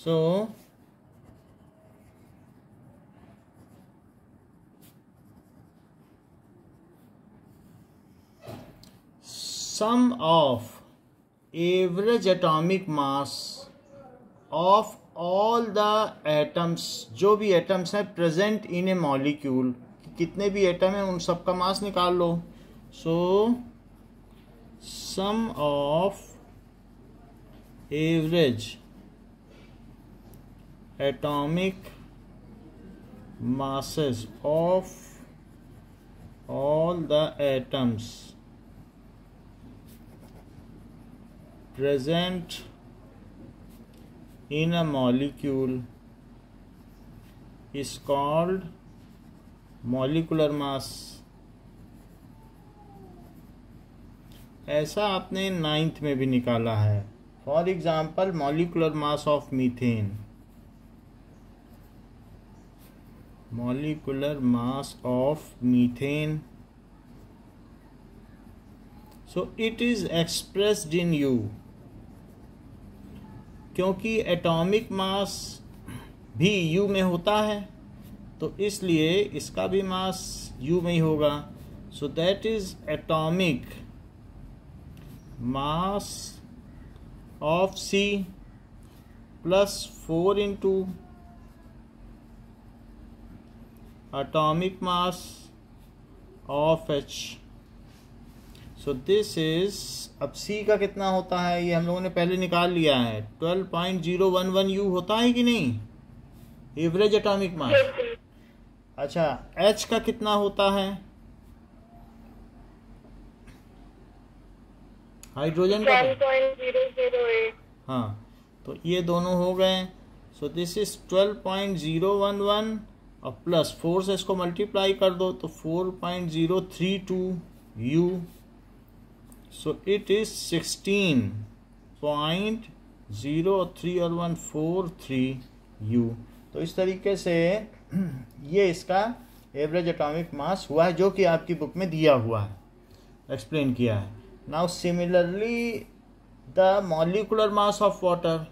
So sum of average atomic mass of all the atoms, जो भी atoms हैं present in A molecule, कितने भी एटम हैं उन सब का मास निकाल लो. So sum of average atomic masses of all the atoms present in a molecule is called molecular mass. ऐसा आपने 9th में भी निकाला है. For example molecular mass of methane, molecular mass of methane, so it is expressed in U. क्योंकि atomic mass भी U में होता है तो इसलिए इसका भी मास U में ही होगा. So that is atomic mass of C plus 4 into atomic mass of H. So this is, अब C का कितना होता है ये हम लोगों ने पहले निकाल लिया है. 12.011 U होता है कि नहीं एवरेज एटॉमिक मास. अच्छा H का कितना होता है हाइड्रोजन का? 10.008. हाँ तो ये दोनों हो गए. सो दिस इज 12.011 और प्लस 4 से इसको मल्टीप्लाई कर दो तो 4.032 U. So it is 16.03143 U. तो इस तरीके से ये इसका एवरेज एटॉमिक मास हुआ है जो कि आपकी बुक में दिया हुआ है, एक्सप्लेन किया है. Now similarly the molecular mass of water,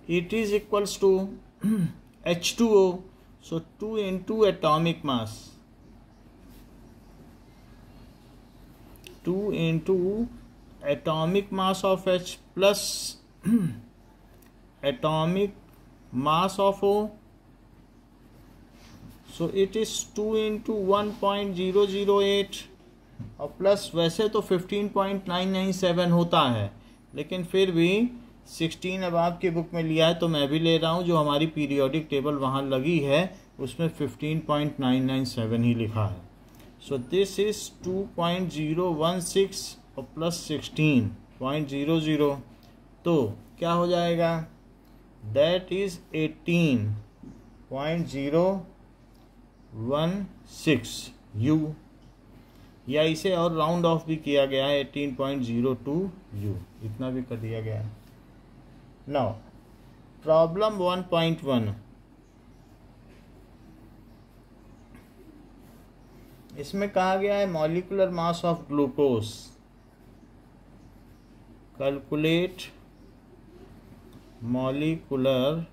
it is equals to H2O. So 2 into atomic mass, 2 into atomic mass of H plus atomic mass of O. So it is 2 into 1.008 और plus वैसे तो 15.997 होता है लेकिन फिर भी 16 अब आपकी बुक में लिया है तो मैं भी ले रहा हूँ. जो हमारी पीरियोडिक टेबल वहाँ लगी है उसमें 15.997 ही लिखा है. सो दिस इज 2.016 और प्लस 16.00 तो क्या हो जाएगा? दैट इज 18.016 U, या इसे और राउंड ऑफ भी किया गया है 18.02 U, इतना भी कर दिया गया है. नाउ प्रॉब्लम 1.1, इसमें कहा गया है molecular mass of glucose. Calculate molecular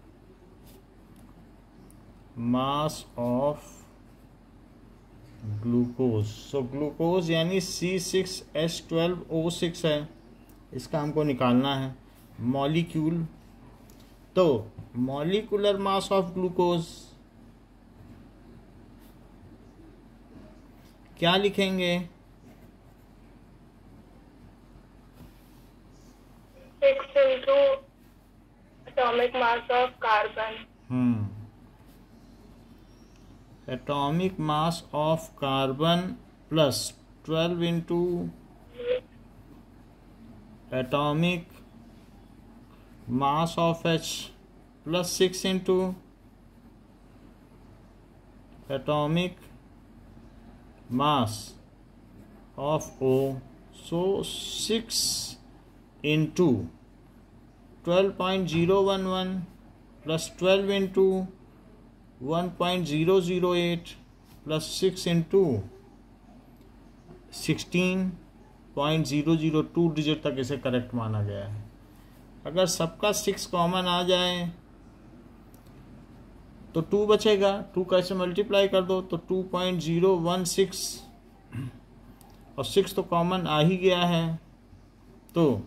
mass of glucose. So glucose यानी C6H12O6 है, इसका हमको निकालना है मॉलिक्यूल. तो मॉलिकुलर मास ऑफ ग्लूकोज क्या लिखेंगे? 6 into atomic mass of carbon. Atomic mass of carbon plus 12 into atomic mass of H plus 6 into atomic mass of O. So 6 into 12.011 plus 12 into 1.008 plus 6 into 16.002 digit तक इसे correct माना गया है। अगर सबका 6 common आ जाए तो 2 बचेगा, 2 कैसे मल्टीप्लाई कर दो तो 2.016 और 6 तो कॉमन आ ही गया है, तो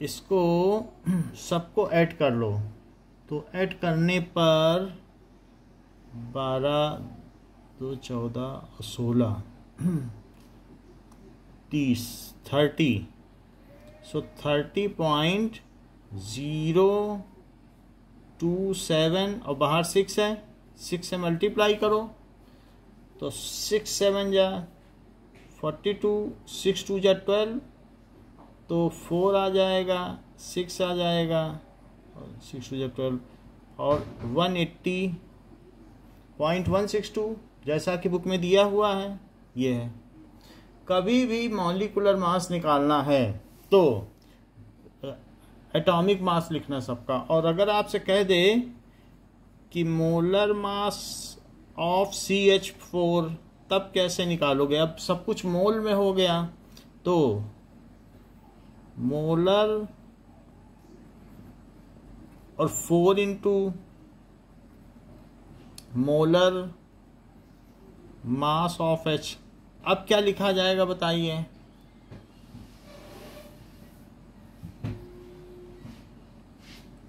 इसको सबको ऐड कर लो। तो ऐड करने पर 12, 2, 14 और 16 30 30, सो 30.027 और बाहर 6 है, 6 से मल्टीप्लाई करो तो 6 7 जा 42, 6 2 जा 12, तो 4 आ जाएगा, 6 आ जाएगा और 6 2 जा 12 और 180.162 जैसा कि बुक में दिया हुआ है ये है। कभी भी मॉलिक्यूलर मास निकालना है तो एटॉमिक मास लिखना सबका, और अगर आपसे कह दे कि मोलर मास ऑफ CH4 तब कैसे निकालोगे। अब सब कुछ मोल में हो गया तो मोलर और 4 into molar mass of H। अब क्या लिखा जाएगा बताइए।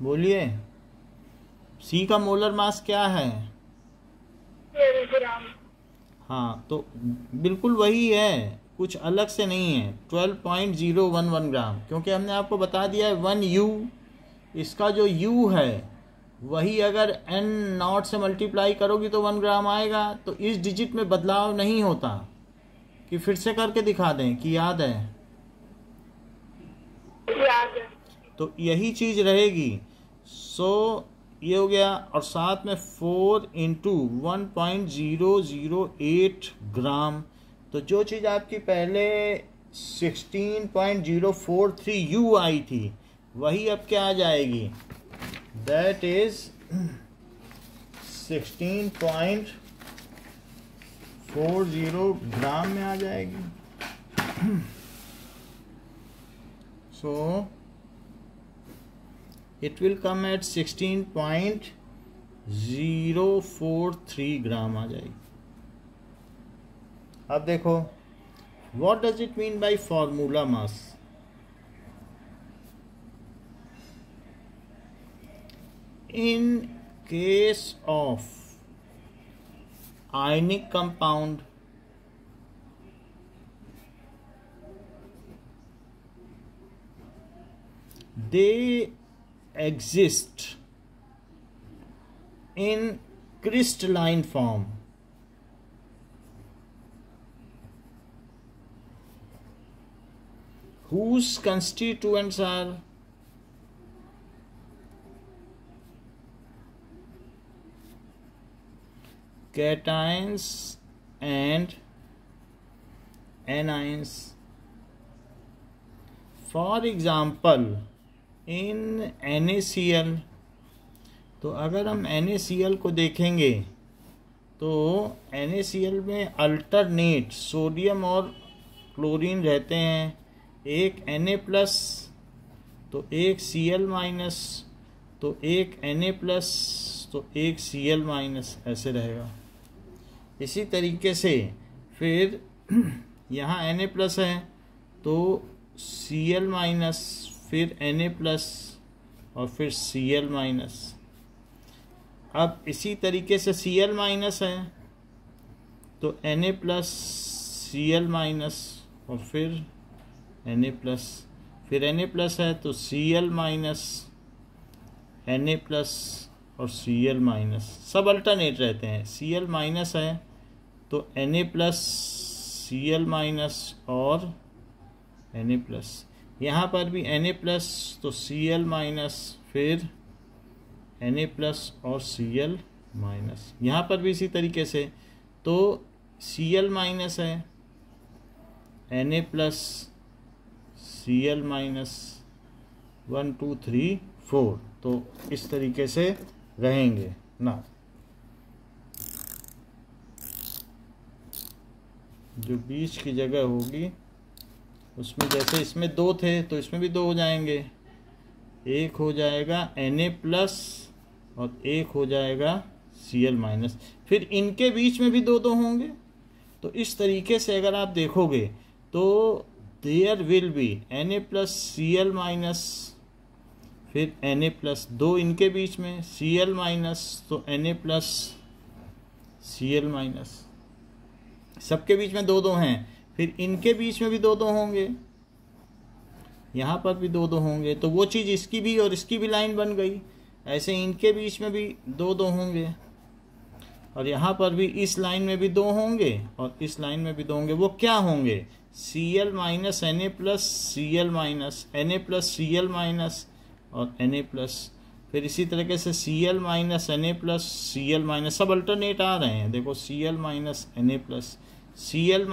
बोलिए, C का मोलर मास क्या है? 12 ग्राम। हाँ, तो बिल्कुल वही है, कुछ अलग से नहीं है, 12.011 ग्राम, क्योंकि हमने आपको बता दिया है 1U, इसका जो U है वही अगर N0 से मल्टीप्लाई करोगी तो 1 ग्राम आएगा। तो इस डिजिट में बदलाव नहीं होता। कि फिर से करके दिखा दें कि याद है? याद है। तो यही चीज रहेगी। सो ये हो गया, और साथ में 4 इंटू 1.008 ग्राम। तो जो चीज़ आपकी पहले 16.043 U आई थी वही अब क्या आ जाएगी, दैट इज 16.40 ग्राम में आ जाएगी। सो it will come at 16.043 ग्राम आ जाएगी। अब देखो, what does it mean by formula mass? In case of ionic compound, they exist in crystalline form. Whose constituents are cations and anions. For example, in NaCl, तो अगर हम NaCl को देखेंगे तो NaCl में अल्टरनेट सोडियम और chlorine रहते हैं, एक Na प्लस तो एक Cl माइनस, तो एक Na प्लस तो एक Cl माइनस, ऐसे रहेगा। इसी तरीके से फिर यहाँ Na प्लस है तो Cl माइनस, फिर Na प्लस और फिर Cl माइनस। अब इसी तरीके से Cl माइनस है तो Na प्लस Cl माइनस और फिर Na प्लस, फिर Na प्लस है तो Cl माइनस, Na प्लस और Cl माइनस, सब अल्टरनेट रहते हैं। Cl माइनस है तो Na प्लस, Cl माइनस और Na प्लस। यहाँ पर भी Na प्लस तो Cl माइनस, फिर Na प्लस और Cl माइनस। यहाँ पर भी इसी तरीके से, तो Cl माइनस है, Na प्लस, Cl माइनस, 1 2 3 4, तो इस तरीके से रहेंगे ना। जो बीच की जगह होगी उसमें, जैसे इसमें 2 थे तो इसमें भी 2 हो जाएंगे, एक हो जाएगा Na+ और एक हो जाएगा Cl-, फिर इनके बीच में भी 2 होंगे। तो इस तरीके से अगर आप देखोगे तो there will be Na+ Cl-, फिर Na+, 2 इनके बीच में Cl-, तो Na+ Cl-, सबके बीच में 2 हैं, फिर इनके बीच में भी 2 होंगे, यहाँ पर भी 2 होंगे। तो वो चीज़ इसकी भी और इसकी भी लाइन बन गई। ऐसे इनके बीच में भी 2 होंगे और यहाँ पर भी इस लाइन में भी 2 होंगे और इस लाइन में भी 2 होंगे। वो क्या होंगे? Cl-, Na+, Cl-, Na+, Cl- और Na+, फिर इसी तरीके से Cl-, Na+, Cl-, सब अल्टरनेट आ रहे हैं। देखो Cl-, Na+, Cl-, Na+, Cl-,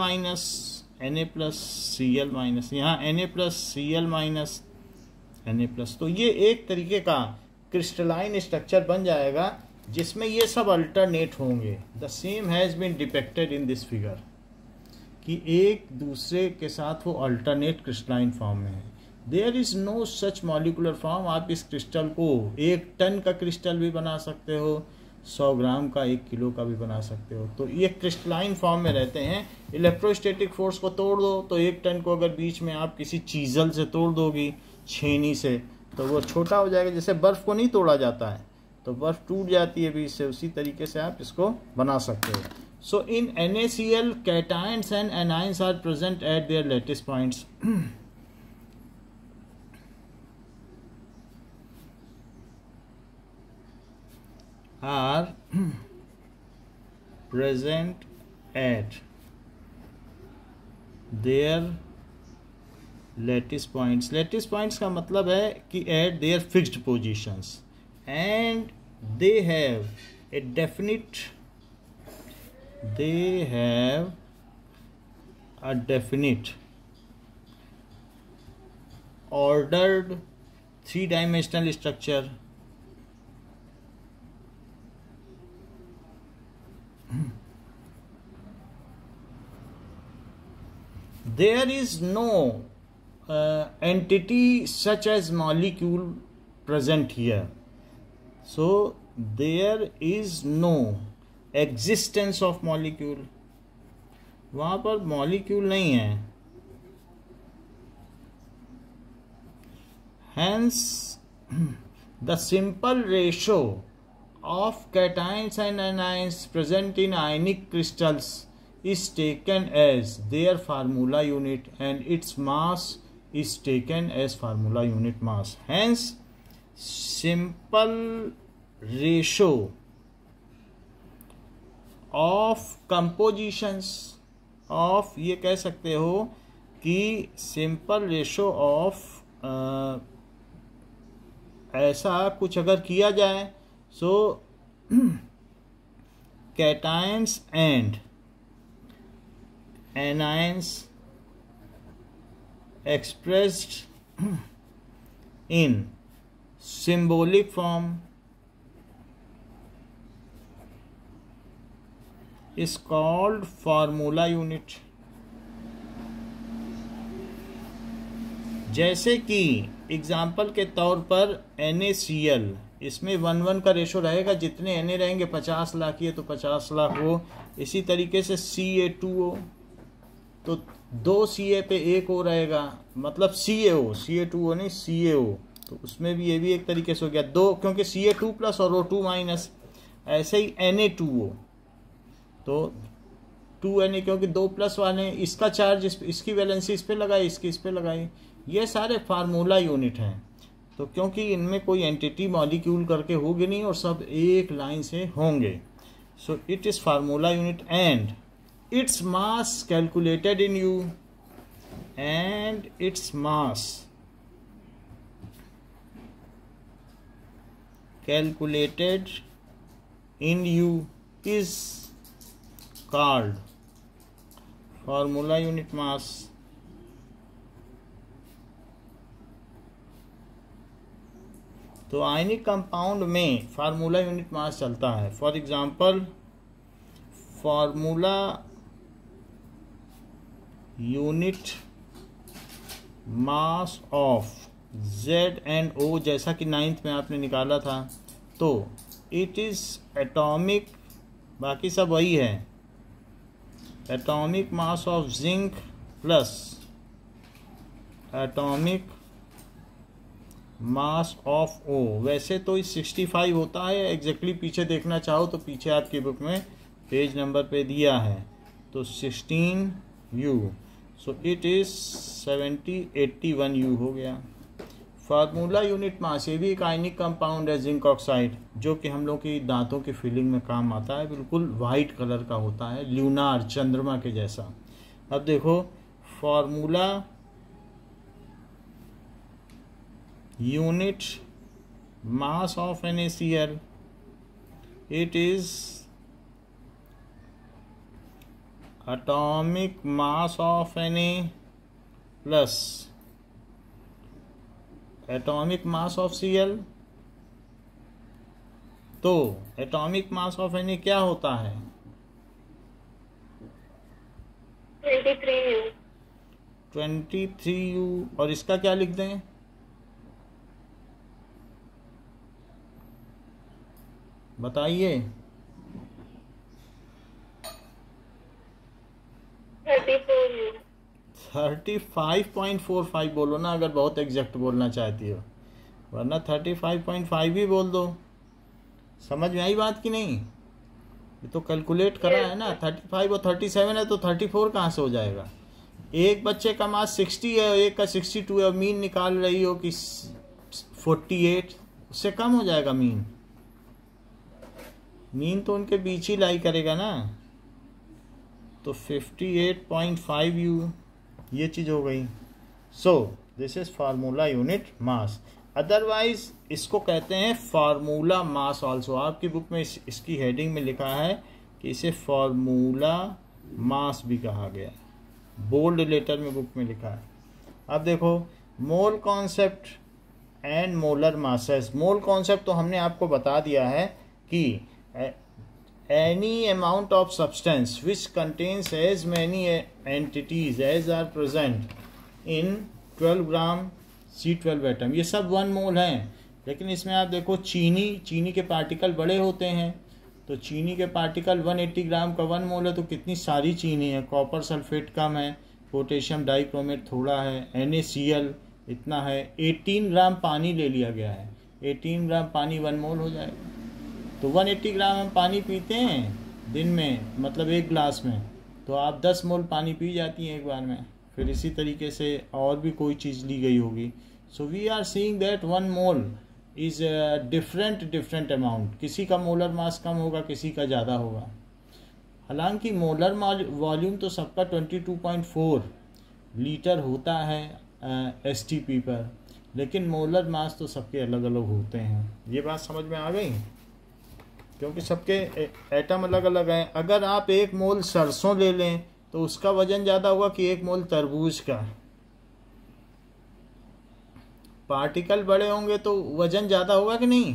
यहाँ Na+, Cl-, Na+। तो ये एक तरीके का क्रिस्टलाइन स्ट्रक्चर बन जाएगा जिसमें ये सब अल्टरनेट होंगे। The same has been depicted in this figure, कि एक दूसरे के साथ वो अल्टरनेट क्रिस्टलाइन फॉर्म में है। There is no such molecular form. आप इस क्रिस्टल को 1 टन का क्रिस्टल भी बना सकते हो, 100 ग्राम का, 1 किलो का भी बना सकते हो। तो ये क्रिस्टलाइन फॉर्म में रहते हैं। इलेक्ट्रोस्टैटिक फोर्स को तोड़ दो तो 1 टन को अगर बीच में आप किसी चीज़ल से तोड़ दोगी, छेनी से, तो वो छोटा हो जाएगा। जैसे बर्फ़ को नहीं तोड़ा जाता है तो बर्फ़ टूट जाती है बीच से, उसी तरीके से आप इसको बना सकते हो। सो इन NaCl cations and anions are present at their lattice points. are present at their lattice points. lattice points का मतलब है कि at their fixed positions and they have a definite ordered 3-dimensional structure. There is no entity such as molecule present here. So there is no existence of molecule. वहाँ पर molecule नहीं है. Hence the simple ratio of cations and anions present in ionic crystals is taken as their formula unit and its mass is taken as formula unit mass. Hence simple ratio of compositions of, ये कह सकते हो कि simple ratio of ऐसा कुछ अगर किया जाए, so cations and anions expressed in symbolic form is called formula unit. जैसे कि एग्जाम्पल के तौर पर NaCl, इसमें 1:1 का रेशो रहेगा, जितने Na रहेंगे 50 लाख ये तो 50 लाख वो। इसी तरीके से Ca2O, तो 2 Ca पे 1 O रहेगा, मतलब CaO, Ca2O नहीं CaO, तो उसमें भी ये भी एक तरीके से हो गया 2, क्योंकि Ca2 प्लस और O2 माइनस। ऐसे ही Na2O, तो 2Na, क्योंकि 2 प्लस वाले, इसका चार्ज इसकी वैलेंसी इस पे लगाई, इसकी इस पे लगाई। ये सारे फार्मूला यूनिट हैं। तो क्योंकि इनमें कोई एंटिटी मॉलिक्यूल करके होगी नहीं और सब एक लाइन से होंगे, so it is formula unit and its mass calculated in U, and its mass calculated in U is called formula unit mass. तो आयनिक कंपाउंड में फार्मूला यूनिट मास चलता है। For example formula unit mass of ZnO, जैसा कि 9th में आपने निकाला था, तो इट इज़ एटॉमिक, बाकी सब वही है, atomic mass of zinc plus atomic mass of O। वैसे तो इस 65 होता है, एग्जैक्टली पीछे देखना चाहो तो पीछे आपकी बुक में पेज नंबर पे दिया है, तो 16U, so it is 81U हो गया। फार्मूला यूनिट मास, ये भी एक आयनिक कंपाउंड है जिंक ऑक्साइड, जो कि हम लोग की दांतों की फिलिंग में काम आता है, बिल्कुल वाइट कलर का होता है, ल्यूनार, चंद्रमा के जैसा। अब देखो formula unit mass of NaCl, it is atomic mass of Na plus atomic mass of Cl। तो atomic mass of Na क्या होता है? 23U। 23U, और इसका क्या लिख दें? बताइए। 34U। 35.45 बोलो ना, अगर बहुत एग्जैक्ट बोलना चाहती हो, वरना 35.5 भी बोल दो। समझ में आई बात कि नहीं? ये तो कैलकुलेट करा है ना, 35 और 37 है तो 34 कहाँ से हो जाएगा? एक बच्चे का मास 60 है और एक का 62 है, और मीन निकाल रही हो कि 48, उससे कम हो जाएगा मीन। मीन तो उनके बीच ही लाई करेगा ना, तो 58.5U ये चीज़ हो गई। So this is formula unit mass. Otherwise इसको कहते हैं फार्मूला मास ऑल्सो। आपकी बुक में इसकी हेडिंग में लिखा है कि इसे फार्मूला मास भी कहा गया, बोल्ड लेटर में बुक में लिखा है। अब देखो mole concept and molar masses. Mole concept तो हमने आपको बता दिया है कि any amount of substance which contains as many entities as are present in 12 gram C12 atom, ये सब 1 मोल हैं। लेकिन इसमें आप देखो चीनी के पार्टिकल बड़े होते हैं, तो चीनी के पार्टिकल 180 ग्राम का 1 मोल है, तो कितनी सारी चीनी है। कॉपर सल्फेट कम है, पोटेशियम डाइक्रोमेट थोड़ा है, NaCl इतना है, 18 ग्राम पानी ले लिया गया है, 18 ग्राम पानी 1 मोल हो जाएगा। तो 180 ग्राम हम पानी पीते हैं दिन में, मतलब एक गिलास में, तो आप 10 मोल पानी पी जाती हैं एक बार में। फिर इसी तरीके से और भी कोई चीज़ ली गई होगी। So we are seeing that 1 mole is different amount. किसी का मोलर मास कम होगा, किसी का ज़्यादा होगा। हालांकि मोलर वॉल्यूम तो सबका 22.4 लीटर होता है STP पर, लेकिन मोलर मास तो सबके अलग अलग होते हैं। ये बात समझ में आ गई? क्योंकि सबके एटम अलग अलग हैं। अगर आप 1 मोल सरसों ले लें तो उसका वजन ज़्यादा होगा कि 1 मोल तरबूज का। पार्टिकल बड़े होंगे तो वजन ज़्यादा होगा कि नहीं?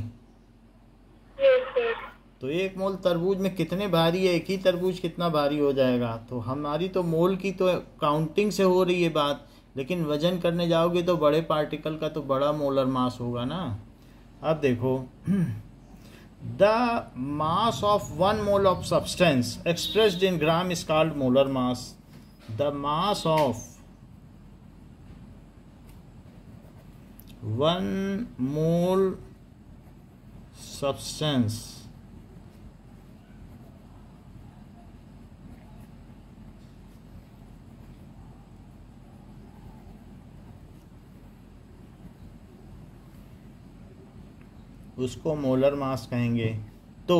तो 1 मोल तरबूज में कितने भारी है, एक ही तरबूज कितना भारी हो जाएगा। तो हमारी तो मोल की तो काउंटिंग से हो रही है बात, लेकिन वजन करने जाओगे तो बड़े पार्टिकल का तो बड़ा मोलर मास होगा ना। अब देखो the mass of 1 mole of substance expressed in gram is called molar mass. The mass of 1 mole substance उसको मोलर मास कहेंगे। तो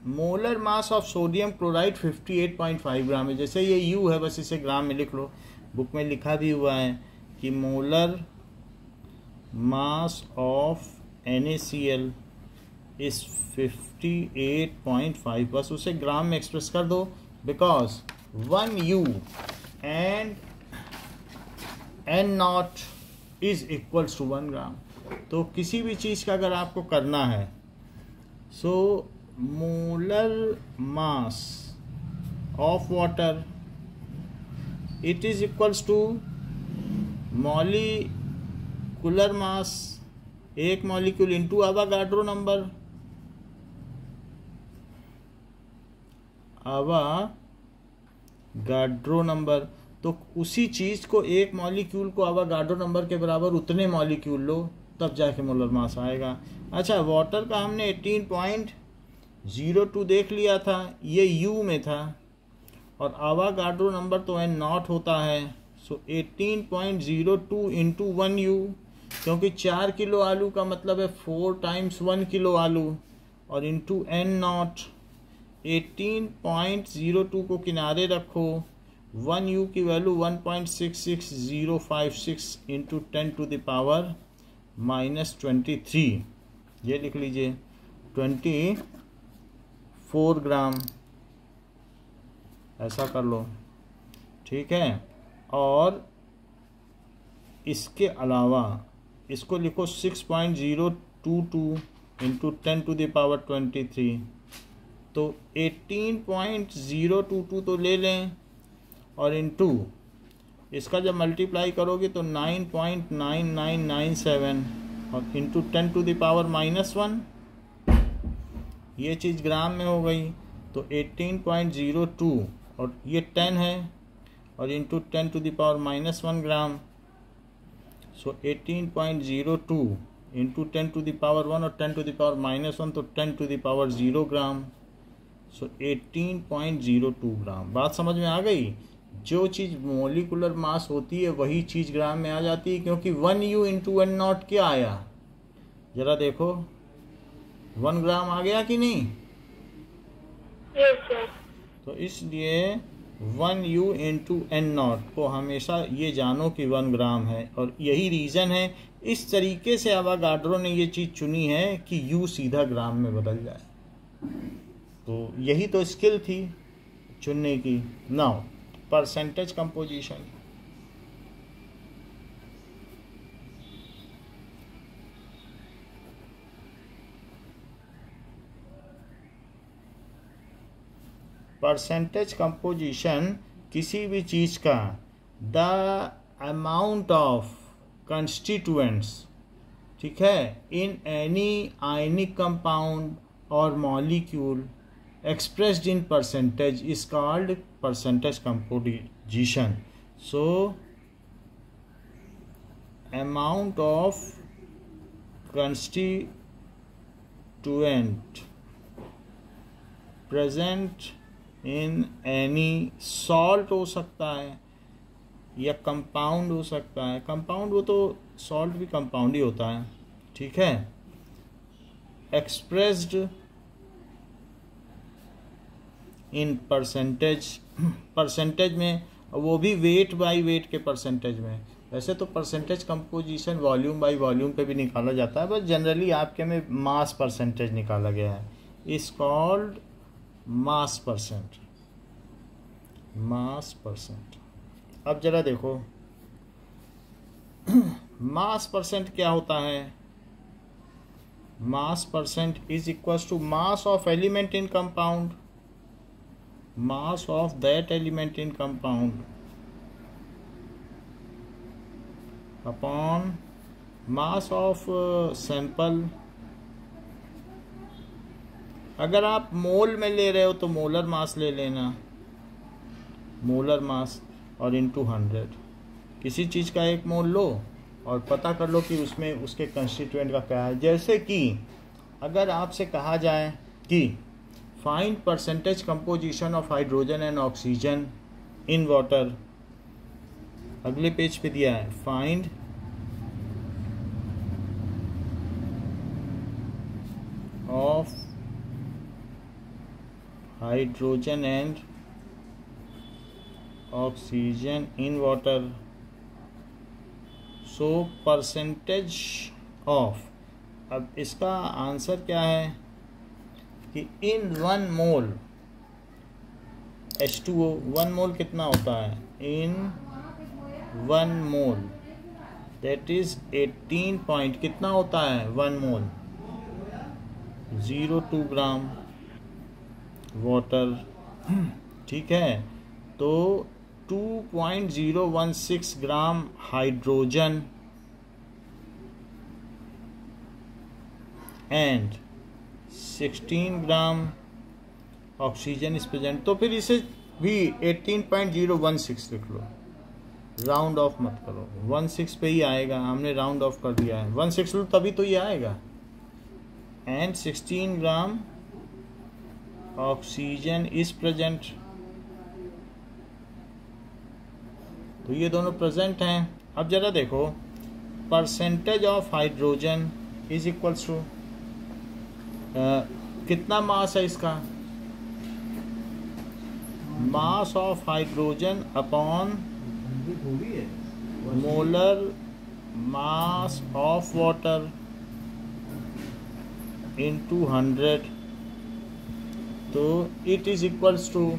molar mass of sodium chloride 58.5 ग्राम है। जैसे ये U है, बस इसे ग्राम में लिख लो, बुक में लिखा भी हुआ है कि molar mass of NaCl is 58.5, बस उसे ग्राम में एक्सप्रेस कर दो, because 1U and N0 is equals to 1 gram. तो किसी भी चीज़ का अगर आपको करना है, so molar mass of water it is equals to molecular mass, एक molecule into Avogadro number, Avogadro number. तो उसी चीज को, एक मॉलिक्यूल को अवागाड्रो नंबर के बराबर उतने मॉलिक्यूल लो, तब जाके मोलर मास आएगा। अच्छा, वाटर का हमने 18.02 देख लिया था, ये यू में था, और अवागाड्रो नंबर तो एन नॉट होता है। सो 18.02 इंटू 1 यू, क्योंकि 4 किलो आलू का मतलब है 4 टाइम्स 1 किलो आलू, और इंटू एन नॉट। 18.02 को किनारे रखो, 1 यू की value 1.66056 into 10 to the power -23, ये लिख लीजिए 24 ग्राम, ऐसा कर लो, ठीक है। और इसके अलावा इसको लिखो 6.022 इंटू 10 टू द पावर 23, तो 18.022 तो ले लें, और इंटू इसका जब मल्टीप्लाई करोगे तो 9.9997, और इंटू 10 टू द पावर -1, ये चीज़ ग्राम में हो गई। तो 18.02 और ये 10 है, और into 10 to the power -1 gram. So 18.02 into 10 to the power 1 और 10 टू द पावर -1, तो 10 to the power 0 gram. So 18.02 gram. बात समझ में आ गई? जो चीज़ मोलिकुलर मास होती है वही चीज़ ग्राम में आ जाती है, क्योंकि 1 यू इंटू 1 नॉट क्या आया, जरा देखो, 1 ग्राम आ गया कि नहीं? Yes sir. तो इसलिए 1 यू इंटू एन नॉट को हमेशा ये जानो कि 1 ग्राम है, और यही रीज़न है इस तरीके से अवागाड्रो ने ये चीज़ चुनी है कि यू सीधा ग्राम में बदल जाए। तो यही तो स्किल थी चुनने की। Now percentage composition, percentage composition किसी भी चीज़ का द अमाउंट ऑफ कंस्टिट्यूएंट्स, ठीक है, इन एनी आयनिक कंपाउंड और molecule expressed in percentage is called percentage composition. So amount of constituent present in any salt हो सकता है या कंपाउंड हो सकता है। कंपाउंड वो तो सॉल्ट भी कंपाउंड ही होता है, ठीक है। एक्सप्रेस्ड इन परसेंटेज, परसेंटेज में, वो भी वेट बाय वेट के परसेंटेज में। वैसे तो percentage composition volume by volume पे भी निकाला जाता है, बस जनरली आपके में मास परसेंटेज निकाला गया है। Is called mass percent, mass percent. अब जरा देखो मास परसेंट क्या होता है। Mass percent is equal to mass of element in compound, mass of that element in compound upon mass of sample। अगर आप मोल में ले रहे हो तो मोलर मास ले लेना, मोलर मास, और इंटू 100। किसी चीज़ का एक मोल लो और पता कर लो कि उसमें उसके कंस्टिट्यूएंट का क्या है। जैसे कि अगर आपसे कहा जाए कि find percentage composition of hydrogen and oxygen in water, अगले पेज पे दिया है find of hydrogen and oxygen in water. So percentage of, अब इसका आंसर क्या है कि इन 1 मोल H2O, 1 मोल कितना होता है, इन 1 मोल दैट इज 18 पॉइंट कितना होता है 1 मोल, 0.2 ग्राम वाटर, ठीक है। तो 2.016 gram hydrogen and 16 gram oxygen is present. तो फिर इसे भी 18.016 लिख लो, राउंड ऑफ मत करो, 16 पे ही आएगा, हमने राउंड ऑफ कर दिया है, 16 लो तभी तो ये आएगा। And 16 gram oxygen is present, तो ये दोनों प्रेजेंट हैं। अब जरा देखो, percentage of hydrogen is equals to कितना मास है इसका, mass of hydrogen upon molar mass of water into 100, तो इट इज इक्वल्स टू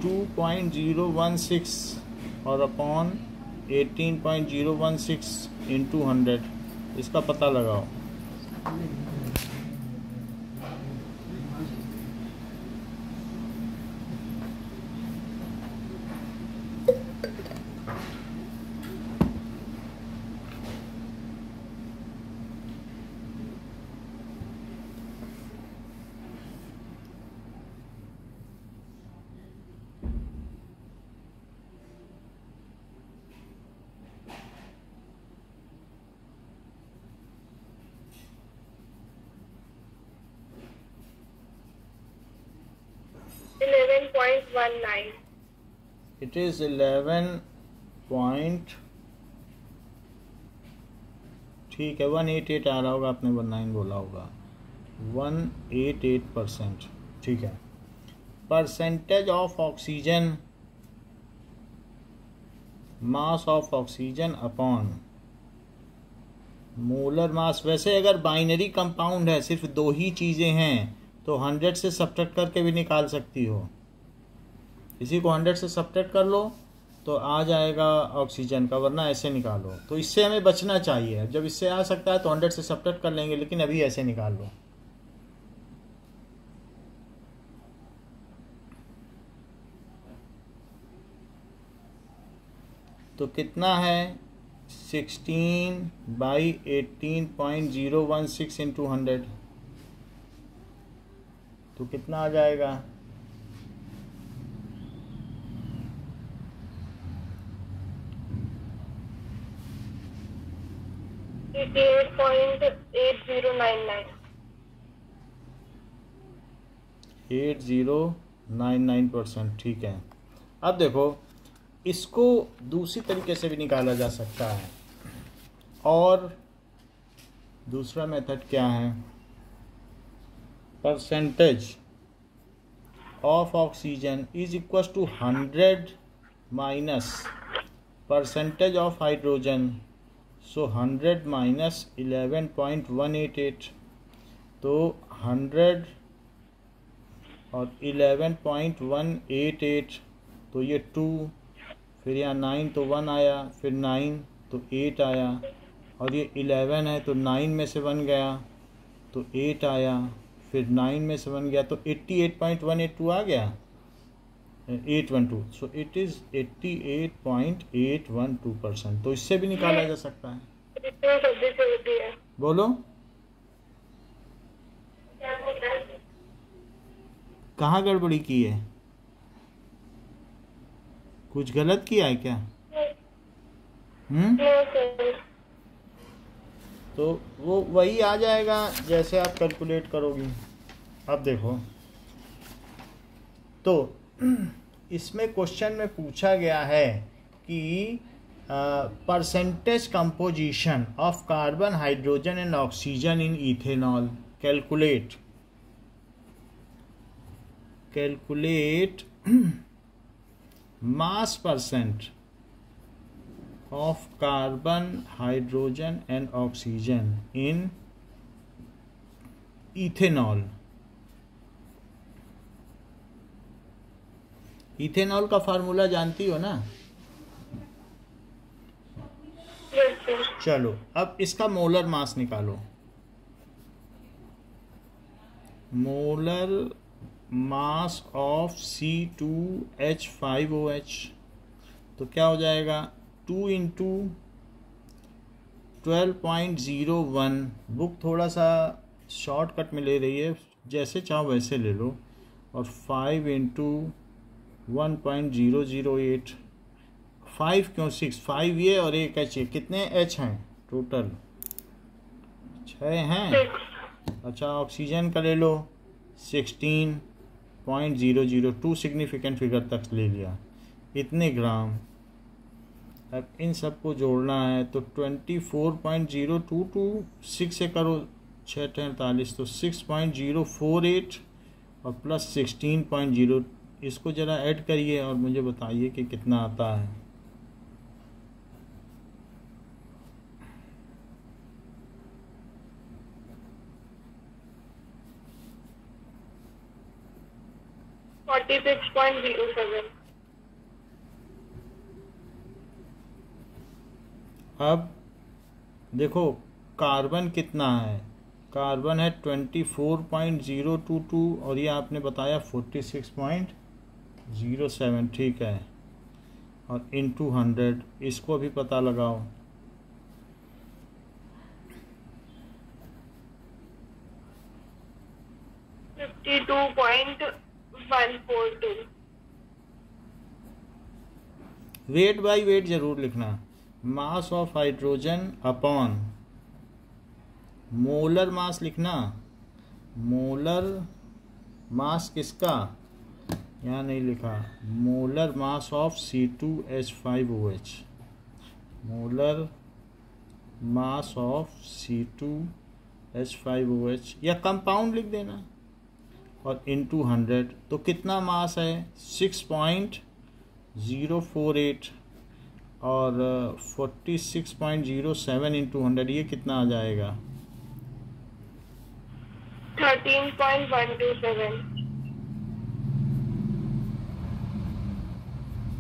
2.016 और अपॉन 18.016 into 100, इसका पता लगाओ। It is 11 point, ठीक है, 188 आ रहा होगा, आपने 19 बोला होगा, 188%, ठीक है। Percentage of oxygen, mass of oxygen upon molar मास। वैसे अगर बाइनरी कंपाउंड है, सिर्फ दो ही चीज़ें हैं, तो 100 से सब्ट्रैक्ट करके भी निकाल सकती हो। इसी को 100 से सब्ट्रैक्ट कर लो तो आ जाएगा ऑक्सीजन का, वरना ऐसे निकालो। तो इससे हमें बचना चाहिए, जब इससे आ सकता है तो 100 से सब्ट्रैक्ट कर लेंगे, लेकिन अभी ऐसे निकाल लो। तो कितना है, 16/18.016 into 100, तो कितना आ जाएगा, 8099%, ठीक है। अब देखो, इसको दूसरी तरीके से भी निकाला जा सकता है, और दूसरा मेथड क्या है, percentage of oxygen is equal to 100 minus percentage of hydrogen, so 100 minus 11.188, तो 100 और 11.188, तो ये 2, फिर यहाँ 9 तो 1 आया, फिर 9 तो 8 आया, और ये 11 है तो 9 में से 1 गया तो 8 आया, फिर 9 में से 1 गया तो 88.182 आ गया, 812, सो इट इज़ 88.812%। तो इससे भी निकाला जा सकता है। बोलो, कहाँ गड़बड़ी की है, कुछ गलत किया है क्या? तो वो वही आ जाएगा जैसे आप कैलकुलेट करोगी। अब देखो, तो इसमें क्वेश्चन में पूछा गया है कि percentage composition of carbon, hydrogen and oxygen in ethanol, calculate mass percent of carbon, hydrogen and oxygen in ethanol। Ethanol का फार्मूला जानती हो ना? चलो अब इसका मोलर मास निकालो। मोलर मास ऑफ C2H5OH, तो क्या हो जाएगा 2 इंटू 12.01। बुक थोड़ा सा शॉर्टकट में ले रही है, जैसे चाहो वैसे ले लो, और 5 इंटू 1.008। 5 क्यों 6, 5 ये और एक एच, ये कितने एच हैं टोटल? 6 हैं। अच्छा ऑक्सीजन का ले लो 16.002, सिग्निफिकेंट फिगर तक ले लिया, इतने ग्राम। अब इन सबको जोड़ना है तो 24.022 6 से करो 6 43, तो 6.048 और प्लस 16.0, इसको ज़रा ऐड करिए और मुझे बताइए कि कितना आता है। अब देखो कार्बन कितना है, कार्बन है 24.022 और ये आपने बताया 46.07, ठीक है, और इंटू 100, इसको भी पता लगाओ। वेट बाय वेट जरूर लिखना, मास ऑफ हाइड्रोजन अपॉन मोलर मास लिखना। मोलर मास किसका, यहाँ नहीं लिखा, molar mass of C2H5OH, molar mass of C2H5OH, या कंपाउंड लिख देना, और इंटू 100, तो कितना मास है 6.048 और 46.07 इंटू 100, ये कितना आ जाएगा 13.127।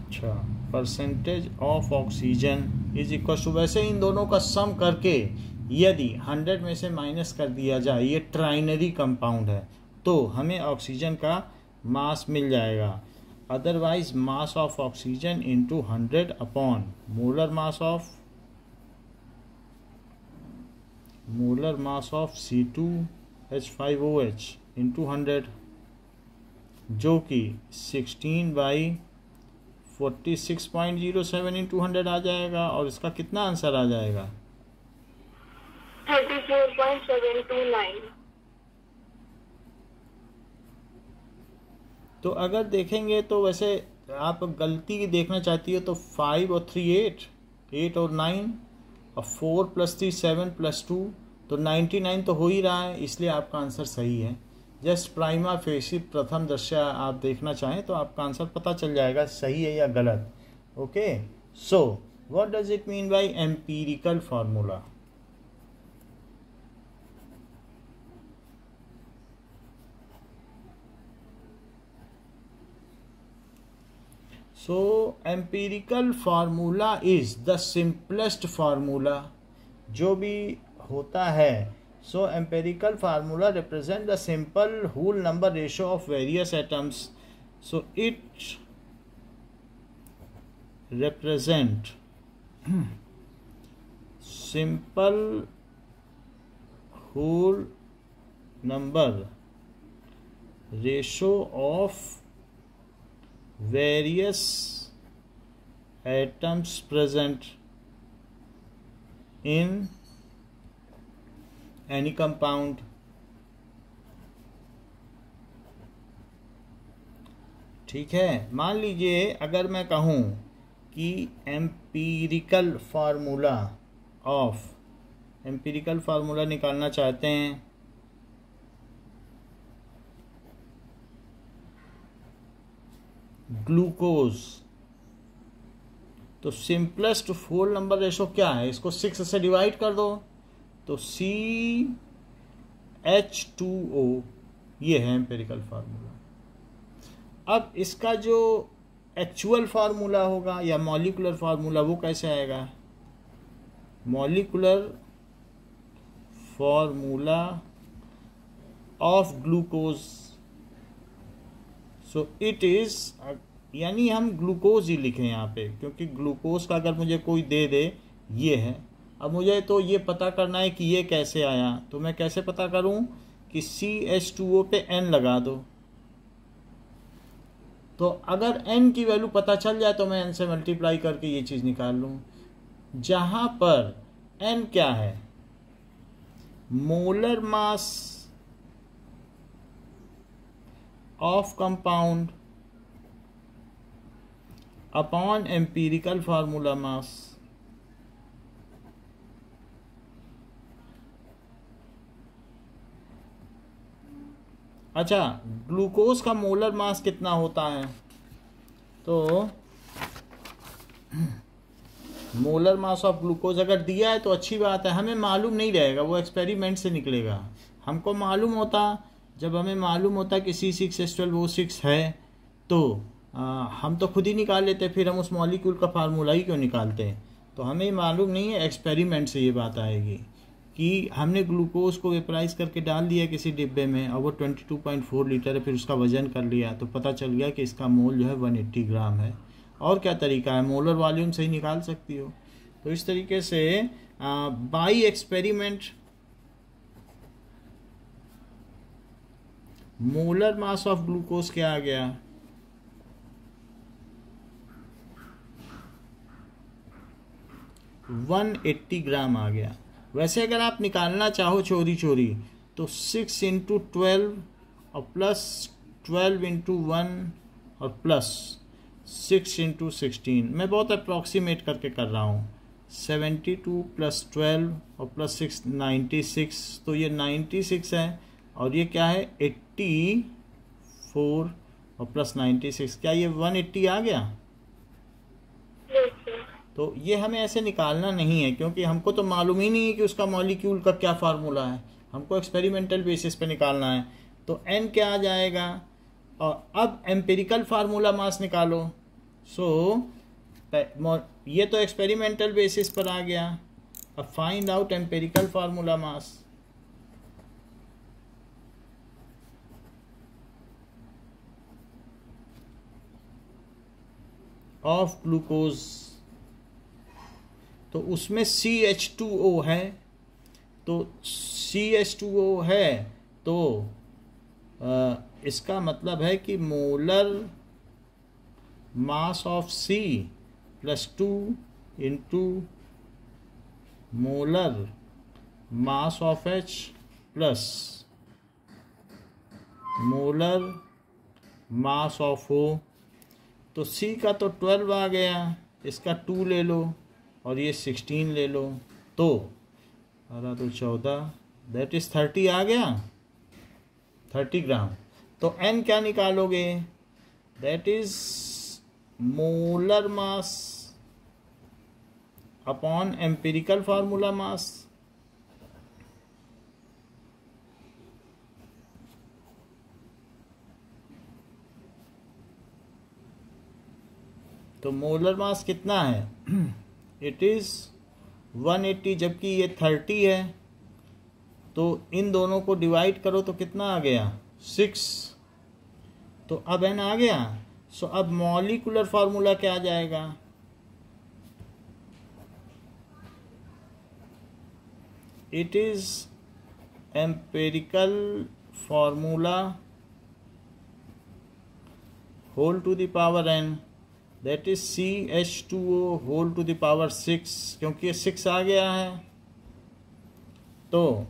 अच्छा, percentage of oxygen is equal to, वैसे इन दोनों का सम करके यदि 100 में से माइनस कर दिया जाए, ये ट्राइनरी कंपाउंड है, तो हमें ऑक्सीजन का मास मिल जाएगा। Otherwise mass of oxygen into 100 upon molar mass of C2H5OH into 100, जो कि 16/46.07 इंटू 100 आ जाएगा, और इसका कितना आंसर आ जाएगा 34.729। तो अगर देखेंगे तो वैसे आप गलती देखना चाहती हो तो 5 और 3 8 और 9 और 4 + 3 7 + 2, तो 99 तो हो ही रहा है, इसलिए आपका आंसर सही है। जस्ट प्राइमा फेसी प्रथम दृष्टया आप देखना चाहें तो आपका आंसर पता चल जाएगा सही है या गलत। Okay, so what does it mean by empirical formula? So empirical formula is the simplest formula, जो भी होता है। So empirical formula represent the simple whole number ratio of various atoms. So it represent simple whole number ratio of various atoms present in any compound. ठीक है, मान लीजिए अगर मैं कहूँ कि एम्पिरिकल फार्मूला निकालना चाहते हैं, ग्लूकोज, तो सिंपलेस्ट होल नंबर रेशो क्या है, इसको 6 से डिवाइड कर दो तो CH2O, ये है एम्पिरिकल फार्मूला। अब इसका जो एक्चुअल फार्मूला होगा या मॉलिक्यूलर फार्मूला, वो कैसे आएगा? Molecular formula of glucose so it is, यानी हम ग्लूकोज ही लिखें यहाँ पे, क्योंकि ग्लूकोज का अगर मुझे कोई दे दे ये है, अब मुझे तो ये पता करना है कि ये कैसे आया, तो मैं कैसे पता करूँ कि CH2O पे N लगा दो। तो अगर N की वैल्यू पता चल जाए तो मैं N से मल्टीप्लाई करके ये चीज़ निकाल लूँ, जहाँ पर N क्या है, molar mass of compound upon empirical formula mass. अच्छा, ग्लूकोज का मोलर मास कितना होता है, तो मोलर मास ऑफ ग्लूकोज अगर दिया है तो अच्छी बात है, हमें मालूम नहीं रहेगा, वो एक्सपेरिमेंट से निकलेगा। हमको मालूम होता, जब हमें मालूम होता कि C6H12O6 है तो हम तो खुद ही निकाल लेते, फिर हम उस मॉलिक्यूल का फार्मूला ही क्यों निकालते। तो हमें मालूम नहीं है, एक्सपेरिमेंट से ये बात आएगी कि हमने ग्लूकोज को वेपराइज करके डाल दिया किसी डिब्बे में और वो 22.4 लीटर है, फिर उसका वजन कर लिया तो पता चल गया कि इसका मोल जो है 180 ग्राम है। और क्या तरीका है, मोलर वॉल्यूम से ही निकाल सकती हो। तो इस तरीके से by experiment molar mass of glucose क्या आ गया, 180 ग्राम आ गया। वैसे अगर आप निकालना चाहो चोरी चोरी तो 6 × 12 और प्लस 12 × 1 और प्लस 6 × 16, मैं बहुत अप्रॉक्सीमेट करके कर रहा हूँ, 72 + 12 और प्लस 6 96, तो ये 96 है और ये क्या है 84 और प्लस 96, क्या ये 180 आ गया। तो ये हमें ऐसे निकालना नहीं है, क्योंकि हमको तो मालूम ही नहीं है कि उसका मॉलिक्यूल का क्या फार्मूला है, हमको एक्सपेरिमेंटल बेसिस पे निकालना है। तो n क्या आ जाएगा, और अब एम्पिरिकल फार्मूला मास निकालो। ये तो एक्सपेरिमेंटल बेसिस पर आ गया, अब find out empirical formula mass. Of glucose, तो उसमें CH2O है, तो CH2O है तो इसका मतलब है कि molar mass of C + 2 × molar mass of H plus molar mass of O। तो C का तो 12 आ गया, इसका 2 ले लो और ये 16 ले लो, तो 12 तो 14, दैट इज 30 आ गया, 30 ग्राम। तो N क्या निकालोगे, that is molar mass upon empirical formula mass. तो मोलर मास कितना है, इट इज़ 180, जबकि ये 30 है, तो इन दोनों को डिवाइड करो तो कितना आ गया 6, तो अब N आ गया। सो अब मॉलिक्यूलर फार्मूला क्या आ जाएगा, it is empirical formula whole to the power n, that is CH2O whole to the power 6, क्योंकि ये 6 आ गया है, तो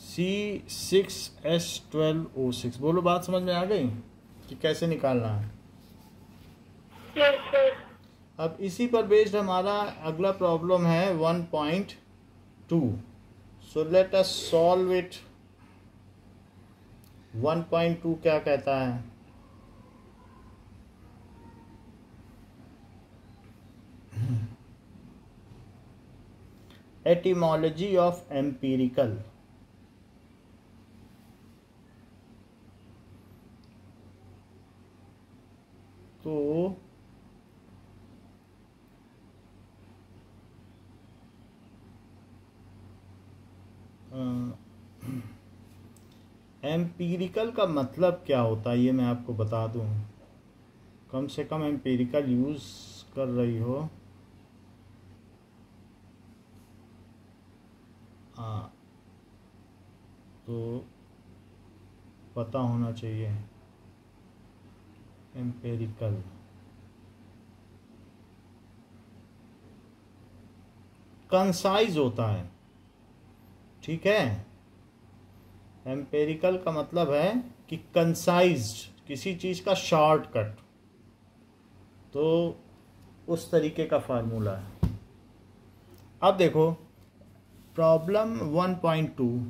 C6H12O6। बोलो बात समझ में आ गई कि कैसे निकालना है। Yes sir. अब इसी पर बेस्ड हमारा अगला प्रॉब्लम है 1.2। So let us solve it. 1.2 क्या कहता है, एटिमोलॉजी ऑफ एम्पिरिकल। तो एम्पिरिकल का मतलब क्या होता है ये मैं आपको बता दूं। कम से कम एम्पिरिकल यूज़ कर रही हो। हाँ, तो पता होना चाहिए एम्पिरिकल। कंसाइज होता है, ठीक है। एम्पिरिकल का मतलब है कि कंसाइज्ड, किसी चीज़ का शॉर्टकट, तो उस तरीके का फार्मूला है। अब देखो प्रॉब्लम 1.2।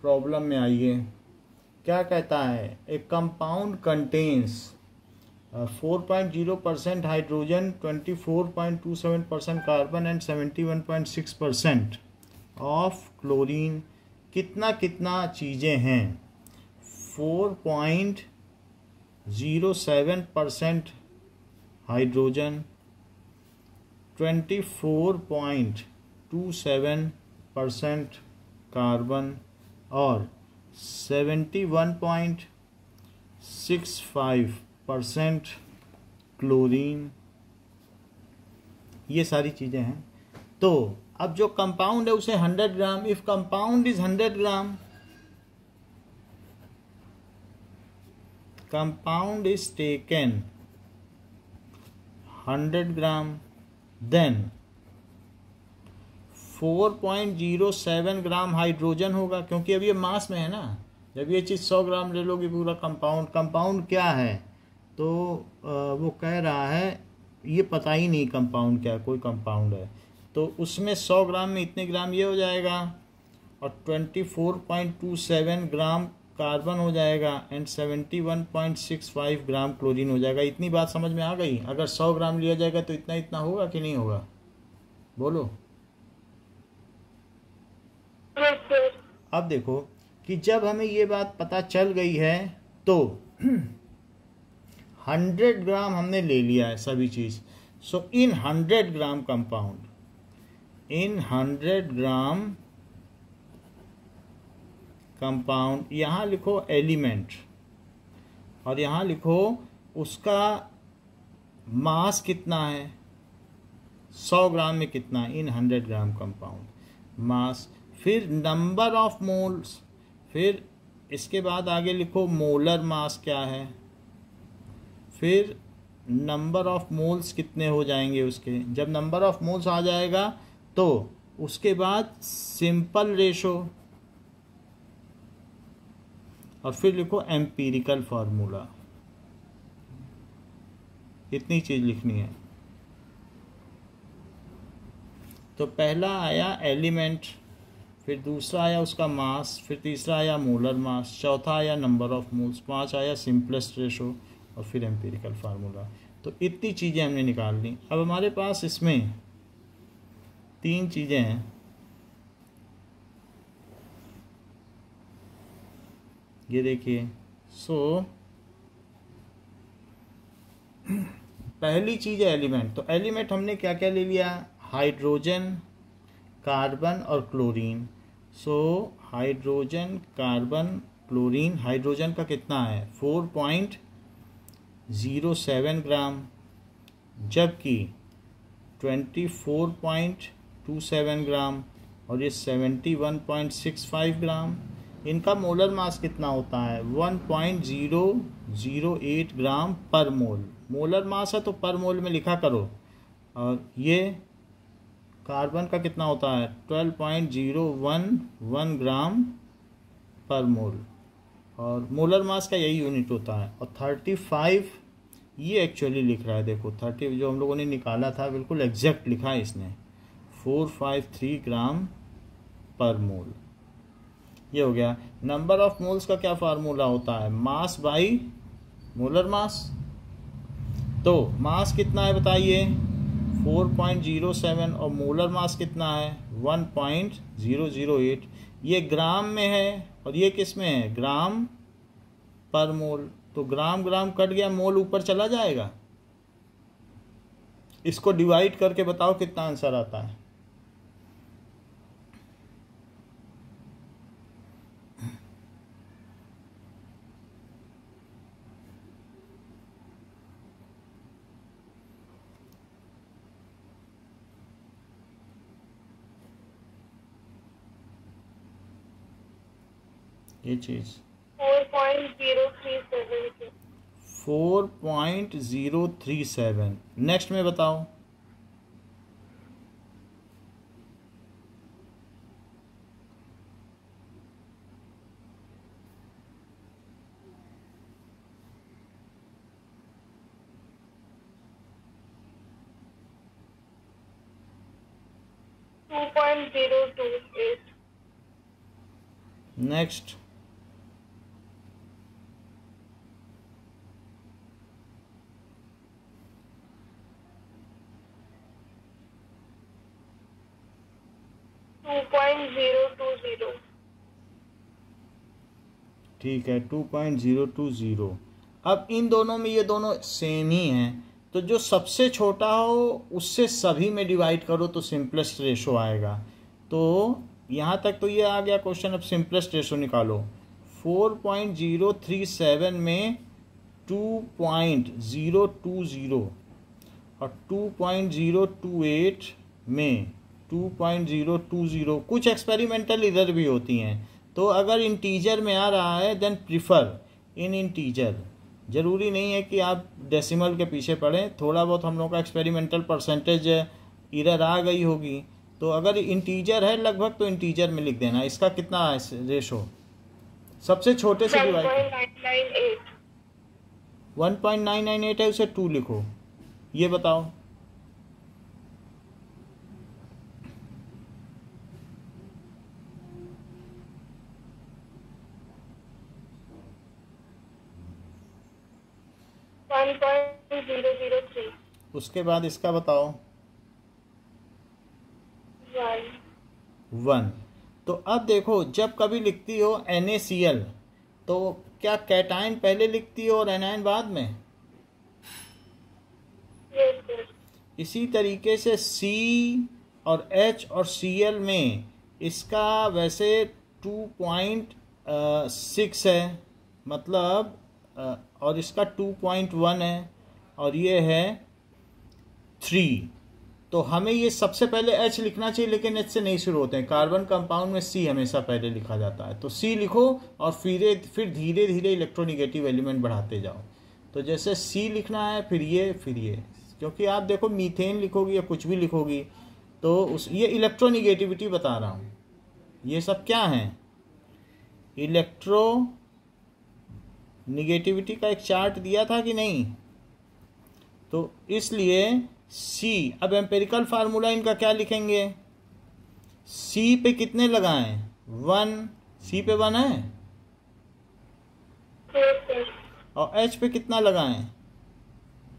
प्रॉब्लम में आइए, क्या कहता है, ए compound contains 4.0% hydrogen, 24.27% carbon and 71.6% of chlorine. कितना कितना चीज़ें हैं, 4.07% हाइड्रोजन, 24.27% कार्बन और 71.65% क्लोरीन, ये सारी चीज़ें हैं। तो अब जो कंपाउंड है उसे 100 gram, if compound is 100 gram, compound is taken 100 gram, then 4.07 gram hydrogen होगा, क्योंकि अब ये मास में है ना। जब ये चीज़ 100 ग्राम ले लोगे पूरा कंपाउंड क्या है, तो वो कह रहा है ये पता ही नहीं कंपाउंड क्या है, कोई कंपाउंड है तो उसमें 100 ग्राम में इतने ग्राम ये हो जाएगा और 24.27 ग्राम कार्बन हो जाएगा एंड 71.65 ग्राम क्लोरीन हो जाएगा। इतनी बात समझ में आ गई। अगर 100 ग्राम लिया जाएगा तो इतना इतना होगा कि नहीं होगा, बोलो। अब देखो कि जब हमें ये बात पता चल गई है तो 100 ग्राम हमने ले लिया है सभी चीज़। सो इन 100 ग्राम कंपाउंड, इन 100 ग्राम कंपाउंड, यहाँ लिखो एलिमेंट और यहाँ लिखो उसका मास कितना है, 100 ग्राम में कितना है, इन 100 ग्राम कंपाउंड मास, फिर नंबर ऑफ मोल्स, फिर इसके बाद आगे लिखो मोलर मास क्या है, फिर नंबर ऑफ मोल्स कितने हो जाएंगे उसके। जब नंबर ऑफ मोल्स आ जाएगा तो उसके बाद सिंपल रेशो और फिर लिखो एम्पिरिकल फार्मूला। इतनी चीज लिखनी है। तो पहला आया एलिमेंट, फिर दूसरा आया उसका मास, फिर तीसरा आया मोलर मास, चौथा आया नंबर ऑफ मोल्स, 5 आया सिंपलेस्ट रेशो और फिर एम्पिरिकल फार्मूला। तो इतनी चीज़ें हमने निकाल ली। अब हमारे पास इसमें 3 चीज़ें हैं। ये देखिए, पहली चीज़ है एलिमेंट। तो एलिमेंट हमने क्या क्या ले लिया, हाइड्रोजन, कार्बन और chlorine. Hydrogen, carbon, chlorine. Hydrogen का कितना है 4.07 ग्राम, जबकि 24.27 ग्राम और ये 71.65 ग्राम। इनका मोलर मास कितना होता है 1.008 ग्राम पर मोल। मोलर मास है तो पर मोल में लिखा करो। और ये कार्बन का कितना होता है 12.011 ग्राम पर मोल और मोलर मास का यही यूनिट होता है। और 35 ये एक्चुअली लिख रहा है, देखो 30 जो हम लोगों ने निकाला था बिल्कुल एग्जैक्ट लिखा है इसने, 453 ग्राम पर मोल। ये हो गया। नंबर ऑफ मोल्स का क्या फार्मूला होता है, मास बाई मोलर मास। तो मास कितना है बताइए 4.07 और मोलर मास कितना है 1.008। ये ग्राम में है और ये किस में है ग्राम पर मोल। तो ग्राम ग्राम कट गया, मोल ऊपर चला जाएगा। इसको डिवाइड करके बताओ कितना आंसर आता है। ये चीज़ 4.037 4.037। नेक्स्ट में बताओ। 2.028 नेक्स्ट 2.020 ठीक है 2.020। अब इन दोनों में ये दोनों सेम ही हैं, तो जो सबसे छोटा हो उससे सभी में डिवाइड करो तो सिंपलेस्ट रेशो आएगा। तो यहाँ तक तो ये आ गया क्वेश्चन। अब सिंपलेस्ट रेशो निकालो। 4.037 में 2.020 और 2.028 में 2.020। कुछ एक्सपेरिमेंटल इधर भी होती हैं, तो अगर इंटीजर में आ रहा है देन प्रिफर इन इंटीजर। ज़रूरी नहीं है कि आप डेसिमल के पीछे पढ़ें, थोड़ा बहुत हम लोग का एक्सपेरिमेंटल परसेंटेज इधर आ गई होगी। तो अगर इंटीजर है लगभग तो इंटीजर में लिख देना। इसका कितना है रेशो? सबसे छोटे से डिवाइड 1.998 है, उसे 2 लिखो। ये बताओ 1.003 उसके बाद इसका बताओ 1। तो अब देखो जब कभी लिखती हो NaCl तो क्या कैटायन पहले लिखती हो और एनायन बाद में? Yes, sir. इसी तरीके से C और H और Cl में इसका वैसे 2.6 है, मतलब और इसका 2.1 है और ये है 3। तो हमें ये सबसे पहले H लिखना चाहिए, लेकिन H से नहीं शुरू होते हैं। कार्बन कंपाउंड में C हमेशा पहले लिखा जाता है, तो C लिखो और फिर धीरे धीरे इलेक्ट्रोनिगेटिव एलिमेंट बढ़ाते जाओ। तो जैसे C लिखना है, फिर ये, क्योंकि आप देखो मीथेन लिखोगी या कुछ भी लिखोगी तो ये इलेक्ट्रोनिगेटिविटी बता रहा हूँ। ये सब क्या है? इलेक्ट्रो निगेटिविटी का एक चार्ट दिया था कि नहीं? तो इसलिए C, अब एम्पेरिकल फार्मूला इनका क्या लिखेंगे? C पे कितने लगाएं? 1, C पे 1 है। Yes, sir. और H पे कितना लगाएं?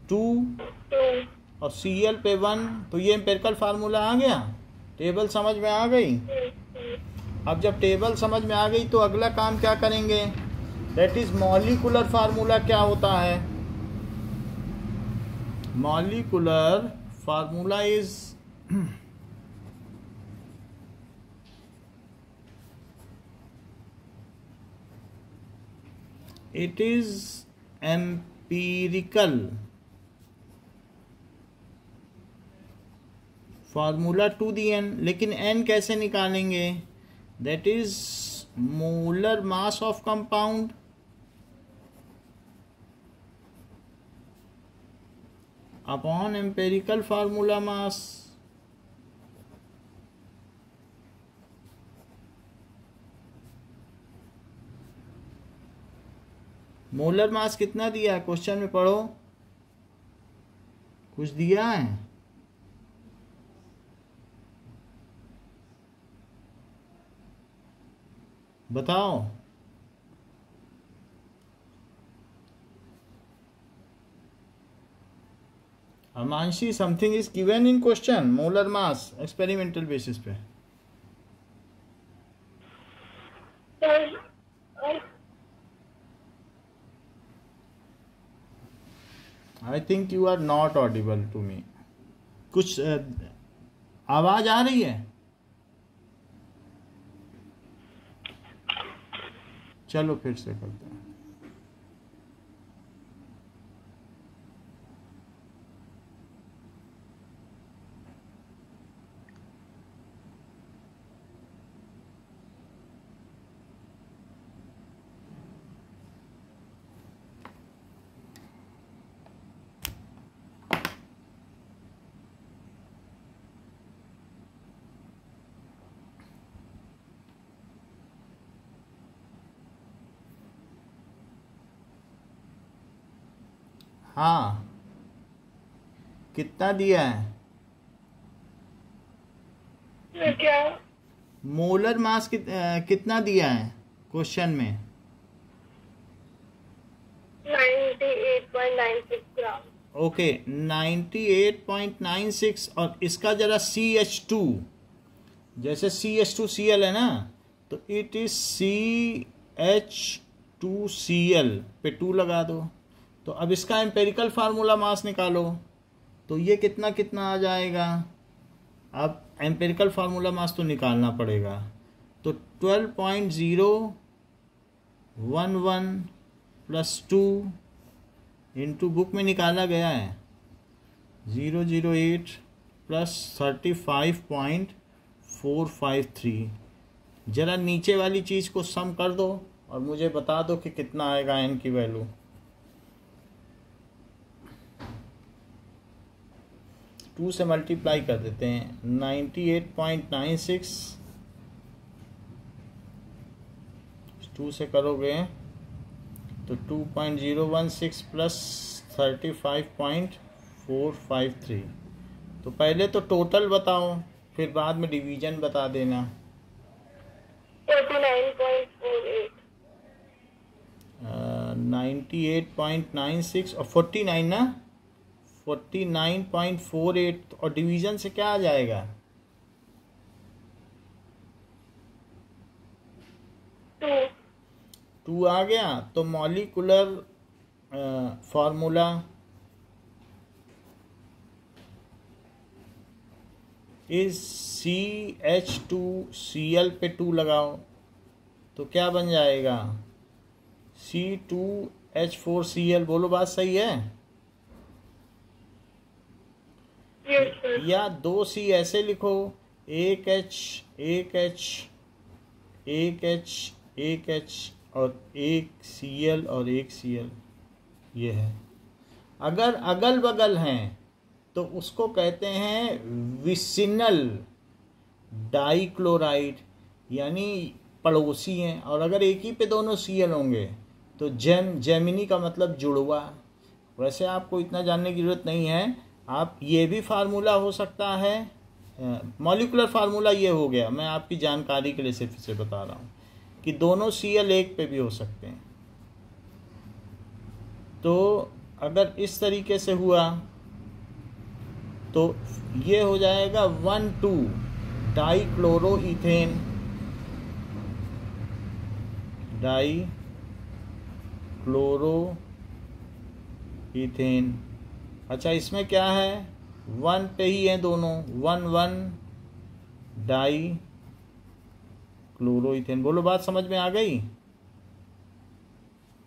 2 2. और Cl पे 1। तो ये एम्पेरिकल फार्मूला आ गया। टेबल समझ में आ गई? Yes, sir. अब जब टेबल समझ में आ गई तो अगला काम क्या करेंगे? दैट इज मॉलिक्यूलर फार्मूला क्या होता है? Molecular formula is it is empirical formula to the n. लेकिन एन कैसे निकालेंगे? That is molar mass of compound upon empirical formula mass. Molar mass कितना दिया है क्वेश्चन में? पढ़ो, कुछ दिया है? बताओ। Amanshi, something is given in question, molar mass experimental basis पे। Sir, I think you are not audible to me. कुछ आवाज आ रही है? चलो फिर से करते हैं। हाँ, कितना दिया है? क्या? मोलर मास कितना दिया है क्वेश्चन में? 98.96 ग्राम। ओके, 98.96। और इसका जरा CH2, जैसे CH2Cl है ना, तो इट इज CH2Cl पे 2 लगा दो। तो अब इसका एम्पेरिकल फार्मूला मास निकालो, तो ये कितना कितना आ जाएगा? अब एम्पेरिकल फार्मूला मास तो निकालना पड़ेगा। तो 12.011 प्लस 2 इंटू बुक में निकाला गया है 008 प्लस 35.453। जरा नीचे वाली चीज़ को सम कर दो और मुझे बता दो कि कितना आएगा n की वैल्यू। टू से मल्टीप्लाई कर देते हैं। 98.96 2 से करोगे तो 2.016 प्लस 35.453। तो पहले तो टोटल बताओ, फिर बाद में डिवीजन बता देना। 49.48। 98.96 और 49 ना, 49.48 और डिवीजन से क्या आ जाएगा? 2 आ गया। तो मॉलिक्यूलर फार्मूला इस CH2Cl पे 2 लगाओ तो क्या बन जाएगा? C2H4Cl। बोलो बात सही है? Yes sir. या 2C ऐसे लिखो, एक H एक H एक H एक H और एक Cl और एक Cl, ये है। अगर अगल बगल हैं तो उसको कहते हैं विसिनल डाइक्लोराइड, यानी पड़ोसी हैं। और अगर एक ही पे दोनों Cl होंगे तो जेमिनी का मतलब जुड़वा। वैसे आपको इतना जानने की ज़रूरत नहीं है। आप ये भी फार्मूला हो सकता है, मॉलिक्यूलर फार्मूला ये हो गया, मैं आपकी जानकारी के लिए सिर्फ इसे बता रहा हूँ कि दोनों Cl एक पे भी हो सकते हैं। तो अगर इस तरीके से हुआ तो ये हो जाएगा 1,2 डाइक्लोरोइथेन, डाइक्लोरोइथेन। अच्छा, इसमें क्या है? 1 पे ही है दोनों, 1,1 डाइक्लोरोइथेन। बोलो बात समझ में आ गई?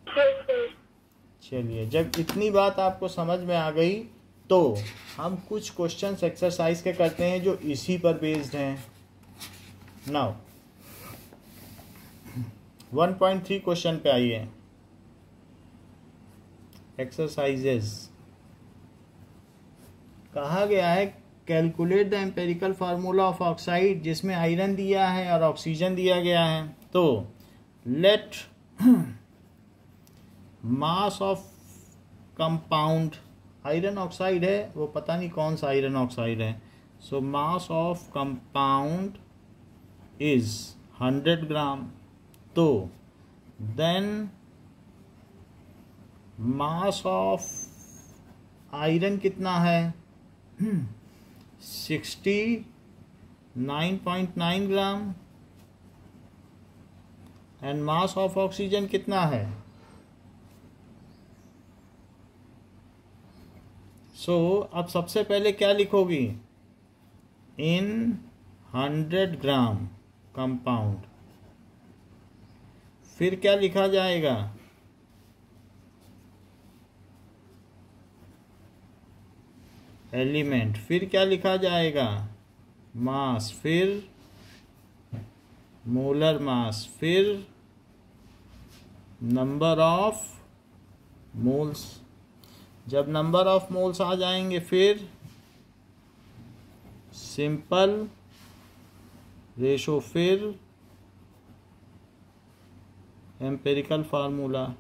Yes sir. चलिए, जब इतनी बात आपको समझ में आ गई तो हम कुछ क्वेश्चंस एक्सरसाइज के करते हैं जो इसी पर बेस्ड हैं। नाउ 1.3 क्वेश्चन पे आइए। एक्सरसाइजेस कहा गया है calculate the empirical formula of oxide, जिसमें आयरन दिया है और ऑक्सीजन दिया गया है। तो let mass of compound, iron oxide है, वो पता नहीं कौन सा आयरन ऑक्साइड है। So mass of compound is 100 gram. तो देन मास ऑफ आयरन कितना है? 69.9 gram. And mass of oxygen कितना है? सो अब सबसे पहले क्या लिखोगी? इन 100 ग्राम कंपाउंड। फिर क्या लिखा जाएगा? एलिमेंट। फिर क्या लिखा जाएगा? मास। फिर मोलर मास। फिर नंबर ऑफ मोल्स। जब नंबर ऑफ मोल्स आ जाएंगे फिर सिंपल रेशो, फिर एम्पेरिकल फार्मूला।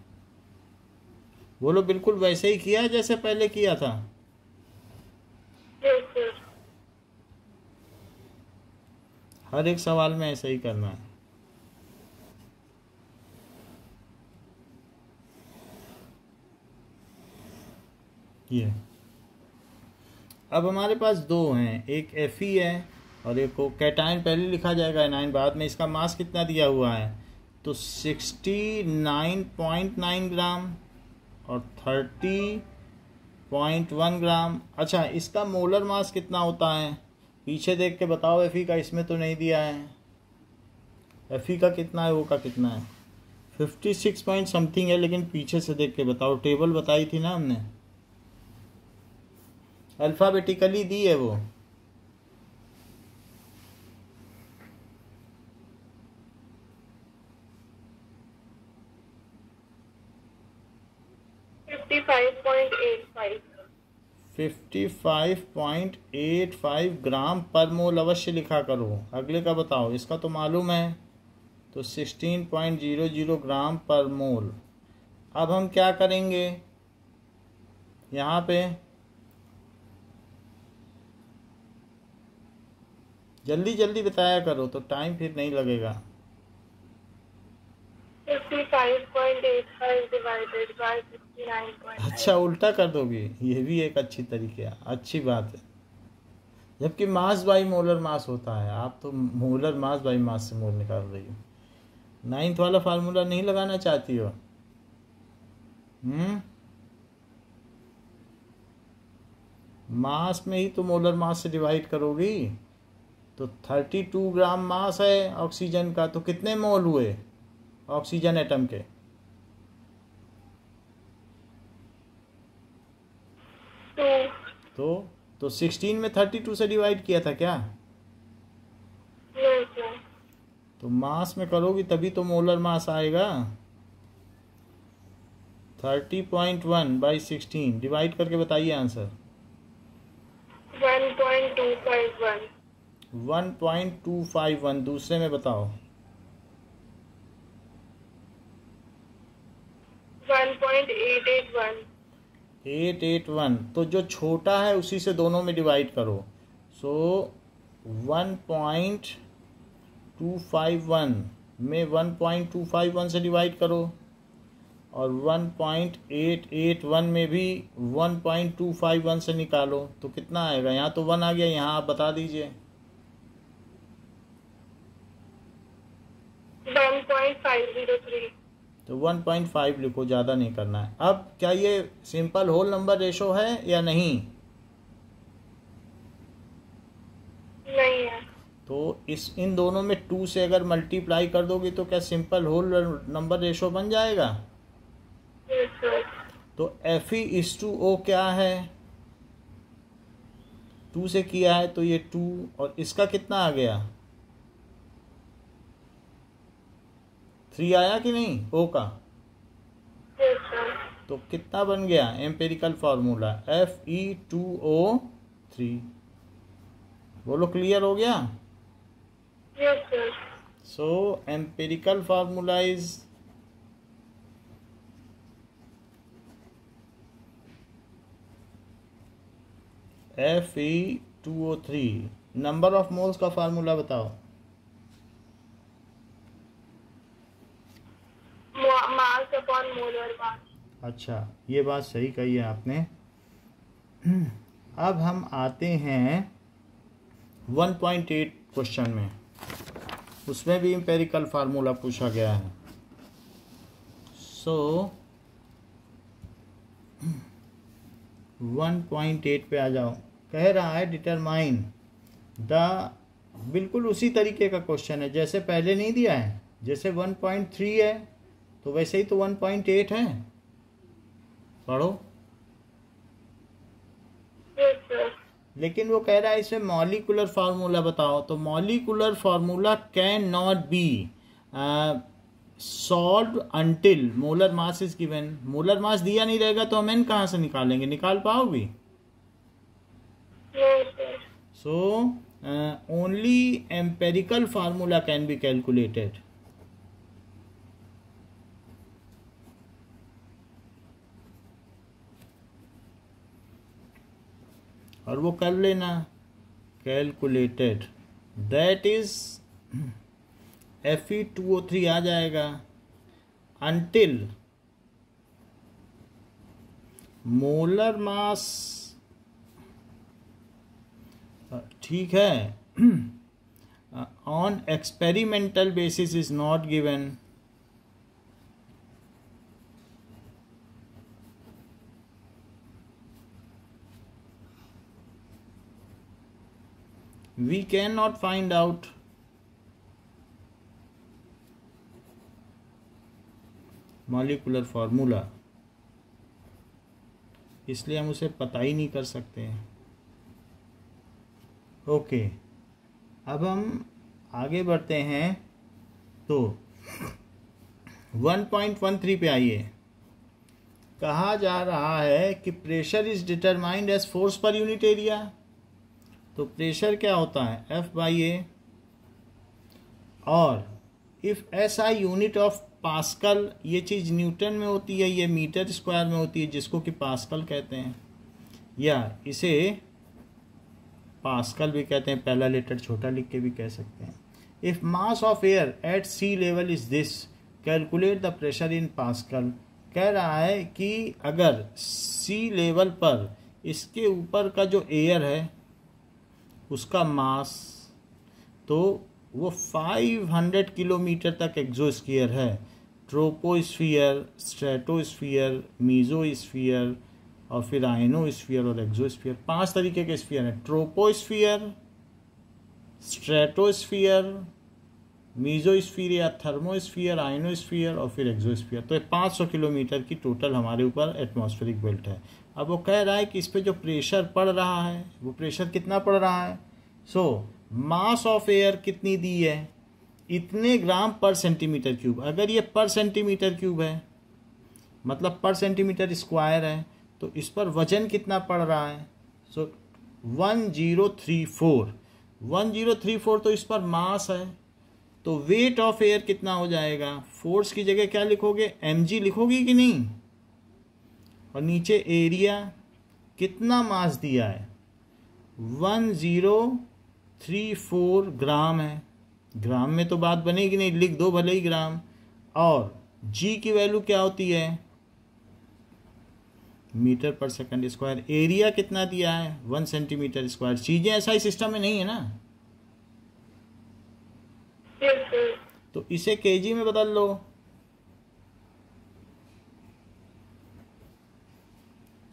बोलो बिल्कुल वैसे ही किया जैसे पहले किया था। Yes, sir. हर एक सवाल में ऐसा ही करना है। ये अब हमारे पास दो हैं, एक Fe है और एक को कैटायन पहले लिखा जाएगा, एनायन बाद में। इसका मास कितना दिया हुआ है, तो 69.9 ग्राम और 30.1 ग्राम। अच्छा, इसका मोलर मास कितना होता है, पीछे देख के बताओ। Fe का इसमें तो नहीं दिया है, Fe का कितना है, वो का कितना है, 56 पॉइंट समथिंग है, लेकिन पीछे से देख के बताओ। टेबल बताई थी ना हमने, अल्फ़ाबेटिकली दी है वो। $55.85. 55.85 ग्राम पर मोल अवश्य लिखा करो। अगले का बताओ, इसका तो मालूम है, तो 16.00 ग्राम पर मोल। अब हम क्या करेंगे, यहाँ पे जल्दी जल्दी बताया करो तो टाइम फिर नहीं लगेगा। 55.85 divided by 69.9. अच्छा, उल्टा कर दोगे, ये भी एक अच्छी तरीके है, अच्छी बात है। जबकि मास बाई मोलर मास होता है, आप तो मोलर मास बाई मास से मोल निकाल रही हो। 9th वाला फार्मूला नहीं लगाना चाहती हो? मास में ही तो मोलर मास से डिवाइड करोगी। तो 32 ग्राम मास है ऑक्सीजन का, तो कितने मोल हुए ऑक्सीजन एटम के? तो 16 में 32 से डिवाइड किया था क्या? Yes, sir. तो मास में करोगी तभी तो मोलर मास आएगा। 30.1 बाई 16 डिवाइड करके बताइए आंसर। 1.251. 1.251। दूसरे में बताओ। 1.881. 881। तो जो छोटा है उसी से दोनों में डिवाइड करो। सो 1.251 में 1.251 से डिवाइड करो, और 1.881 में भी 1.251 से निकालो, तो कितना आएगा? यहाँ तो 1 आ गया, यहाँ आप बता दीजिए। 1.503. तो 1.5 लिखो, ज़्यादा नहीं करना है। अब क्या ये सिंपल होल नंबर रेशो है या नहीं? नहीं है. तो इन दोनों में 2 से अगर मल्टीप्लाई कर दोगे तो क्या सिंपल होल नंबर रेशो बन जाएगा? Yes, sir. तो Fe/O क्या है, 2 से किया है तो ये 2, और इसका कितना आ गया, 3 आया कि नहीं O का? Yes, sir. तो कितना बन गया एम्पेरिकल फार्मूला, Fe2O3। बोलो क्लियर हो गया? Yes, sir. So empirical formula is Fe2O3। Number of moles का फार्मूला बताओ। Mass upon molar mass. अच्छा, ये बात सही कही है आपने। अब हम आते हैं 1.8 क्वेश्चन में, उसमें भी एम्पेरिकल फार्मूला पूछा गया है। सो 1.8 पे आ जाओ। कह रहा है डिटरमाइन द, बिल्कुल उसी तरीके का क्वेश्चन है जैसे पहले नहीं दिया है। जैसे 1.3 है तो वैसे ही तो 1.8 है, पढ़ो। Yes, sir. लेकिन वो कह रहा है इसमें मॉलिकुलर फार्मूला बताओ। तो molecular formula can not be solve until molar mass is given. Molar mass दिया नहीं रहेगा तो हम n कहाँ से निकालेंगे, निकाल पाओगी? Yes, sir. So only empirical formula can be calculated. और वो कर लेना कैलकुलेटेड, दैट इज Fe2O3 आ जाएगा until मोलर मास, ठीक है, on experimental basis is not given, we cannot find out molecular formula, इसलिए हम उसे पता ही नहीं कर सकते हैं। ओके, अब हम आगे बढ़ते हैं तो 1.13 पे आइए। कहा जा रहा है कि pressure is determined as force per unit area. तो प्रेशर क्या होता है F/A, और if SI unit of pascal, ये चीज़ न्यूटन में होती है, ये मीटर स्क्वायर में होती है, जिसको कि पास्कल कहते हैं, या इसे पास्कल भी कहते हैं, पहला लेटर छोटा लिख के भी कह सकते हैं। If mass of air at sea level is this, calculate the pressure in pascal. कह रहा है कि अगर सी लेवल पर इसके ऊपर का जो एयर है उसका मास, तो वो 500 किलोमीटर तक एक्सोस्फीयर है। ट्रोपोस्फीयर, स्ट्रेटोस्फीयर, मीजोस्फीयर और फिर आयनोस्फीयर और एक्सोस्फीयर, 5 तरीके के स्फीयर हैं। ट्रोपोस्फीयर, स्ट्रेटोस्फीयर, मीजोस्फीयर या थर्मोस्फीयर, आयनोस्फीयर और फिर एक्सोस्फीयर। तो 500 किलोमीटर की टोटल हमारे ऊपर एटमॉस्फेरिक बेल्ट है। अब वो कह रहा है कि इस पे जो प्रेशर पड़ रहा है, वो प्रेशर कितना पड़ रहा है। मास ऑफ एयर कितनी दी है, इतने ग्राम पर सेंटीमीटर क्यूब। अगर ये पर सेंटीमीटर क्यूब है, मतलब पर सेंटीमीटर स्क्वायर है, तो इस पर वजन कितना पड़ रहा है। 1034 तो इस पर मास है, तो वेट ऑफ एयर कितना हो जाएगा। फोर्स की जगह क्या लिखोगे, mg लिखोगी कि नहीं, और नीचे एरिया, कितना मास दिया है 1034 ग्राम है। ग्राम में तो बात बनेगी नहीं, लिख दो भले ही ग्राम। और g की वैल्यू क्या होती है, मीटर पर सेकंड स्क्वायर। एरिया कितना दिया है 1 सेंटीमीटर स्क्वायर। चीजें ऐसा ही सिस्टम में नहीं है ना, तो इसे केजी में बदल लो।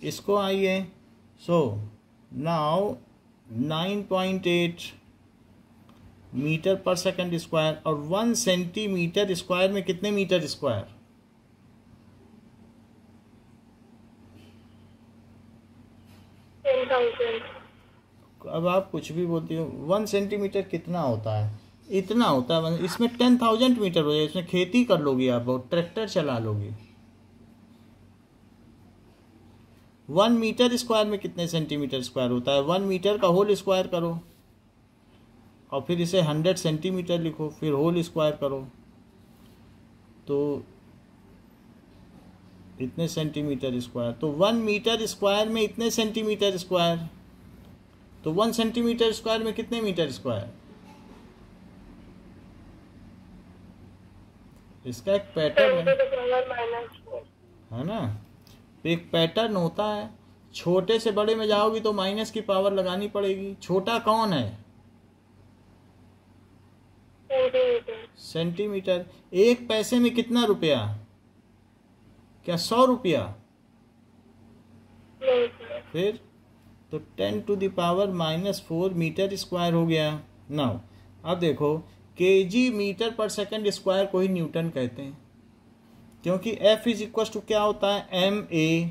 इसको आइए, नाउ 9.8 मीटर पर सेकंड स्क्वायर, और 1 सेंटीमीटर स्क्वायर में कितने मीटर स्क्वायर। 10,000। अब आप कुछ भी बोलती हो, 1 सेंटीमीटर कितना होता है, इतना होता है। इसमें 10,000 मीटर हो जाए, इसमें खेती कर लोगी आप, ट्रैक्टर चला लोगी। 1 मीटर स्क्वायर में कितने सेंटीमीटर स्क्वायर होता है। 1 मीटर का होल स्क्वायर करो और फिर इसे 100 सेंटीमीटर लिखो, फिर होल स्क्वायर करो, तो इतने सेंटीमीटर स्क्वायर। तो 1 मीटर स्क्वायर में इतने सेंटीमीटर स्क्वायर, तो 1 सेंटीमीटर स्क्वायर में कितने मीटर स्क्वायर। इसका एक पैटर्न है ना, एक पैटर्न होता है। छोटे से बड़े में जाओगी तो माइनस की पावर लगानी पड़ेगी। छोटा कौन है, सेंटीमीटर। 1 पैसे में कितना रुपया, क्या 100 रुपया। फिर तो 10⁻⁻⁴ मीटर स्क्वायर हो गया। नाउ अब देखो, केजी मीटर पर सेकंड स्क्वायर को ही न्यूटन कहते हैं, क्योंकि F इज इक्वल टू क्या होता है ma।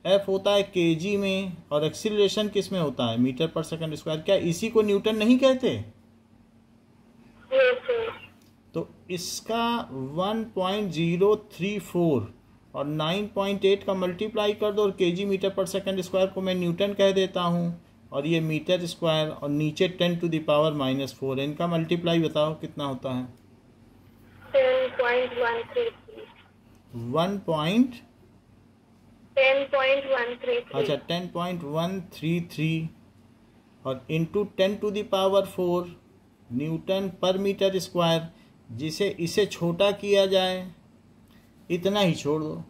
F होता है केजी में, और एक्सीलरेशन किस में होता है, मीटर पर सेकंड स्क्वायर। क्या इसी को न्यूटन नहीं कहते। तो इसका 1.034 और 9.8 का मल्टीप्लाई कर दो, और केजी मीटर पर सेकंड स्क्वायर को मैं न्यूटन कह देता हूँ, और ये मीटर स्क्वायर, और नीचे 10⁻⁻⁴। इनका मल्टीप्लाई बताओ कितना होता है। 10.133। 10.133. अच्छा 10.133 और इंटू 10⁴ न्यूटन पर मीटर स्क्वायर, जिसे इसे छोटा किया जाए इतना ही छोड़ दो,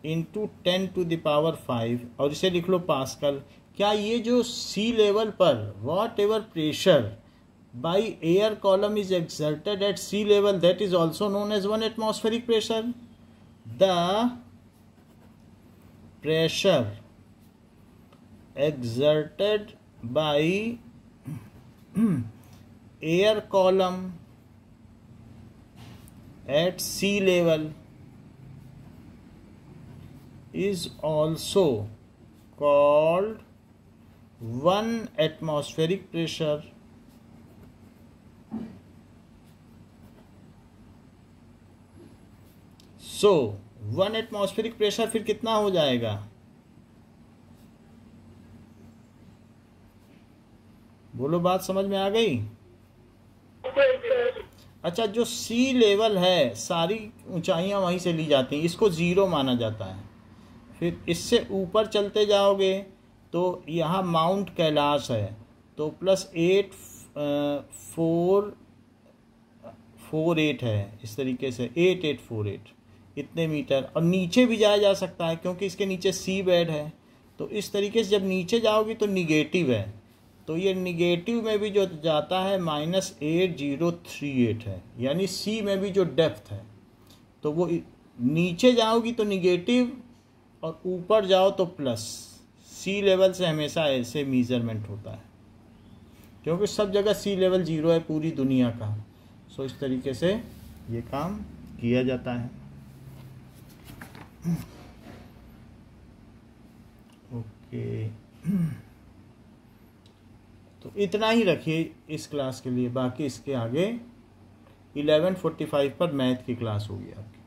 इंटू 10⁵ और इसे लिख लो पास्कल। क्या ये जो सी लेवल पर what ever pressure by air column is exerted at sea level, that is also known as 1 atmospheric pressure? The pressure exerted by air column at sea level is also called 1 atmospheric pressure. So 1 atmospheric pressure फिर कितना हो जाएगा? बोलो, बात समझ में आ गई? अच्छा, जो सी लेवल है सारी ऊंचाइयां वहीं से ली जाती हैं, इसको 0 माना जाता है। फिर इससे ऊपर चलते जाओगे तो यहाँ माउंट कैलाश है, तो +8448 है, इस तरीके से 8848 इतने मीटर। और नीचे भी जाया जा सकता है क्योंकि इसके नीचे सी बेड है, तो इस तरीके से जब नीचे जाओगी तो निगेटिव है, तो ये निगेटिव में भी जो जाता है -8038 है, यानी सी में भी जो डेप्थ है, तो वो नीचे जाओगी तो निगेटिव और ऊपर जाओ तो प्लस। सी लेवल से हमेशा ऐसे मेजरमेंट होता है क्योंकि सब जगह सी लेवल 0 है पूरी दुनिया का। सो इस तरीके से ये काम किया जाता है। ओके, तो इतना ही रखिए इस क्लास के लिए, बाकी इसके आगे 11:45 पर मैथ की क्लास होगी आपकी।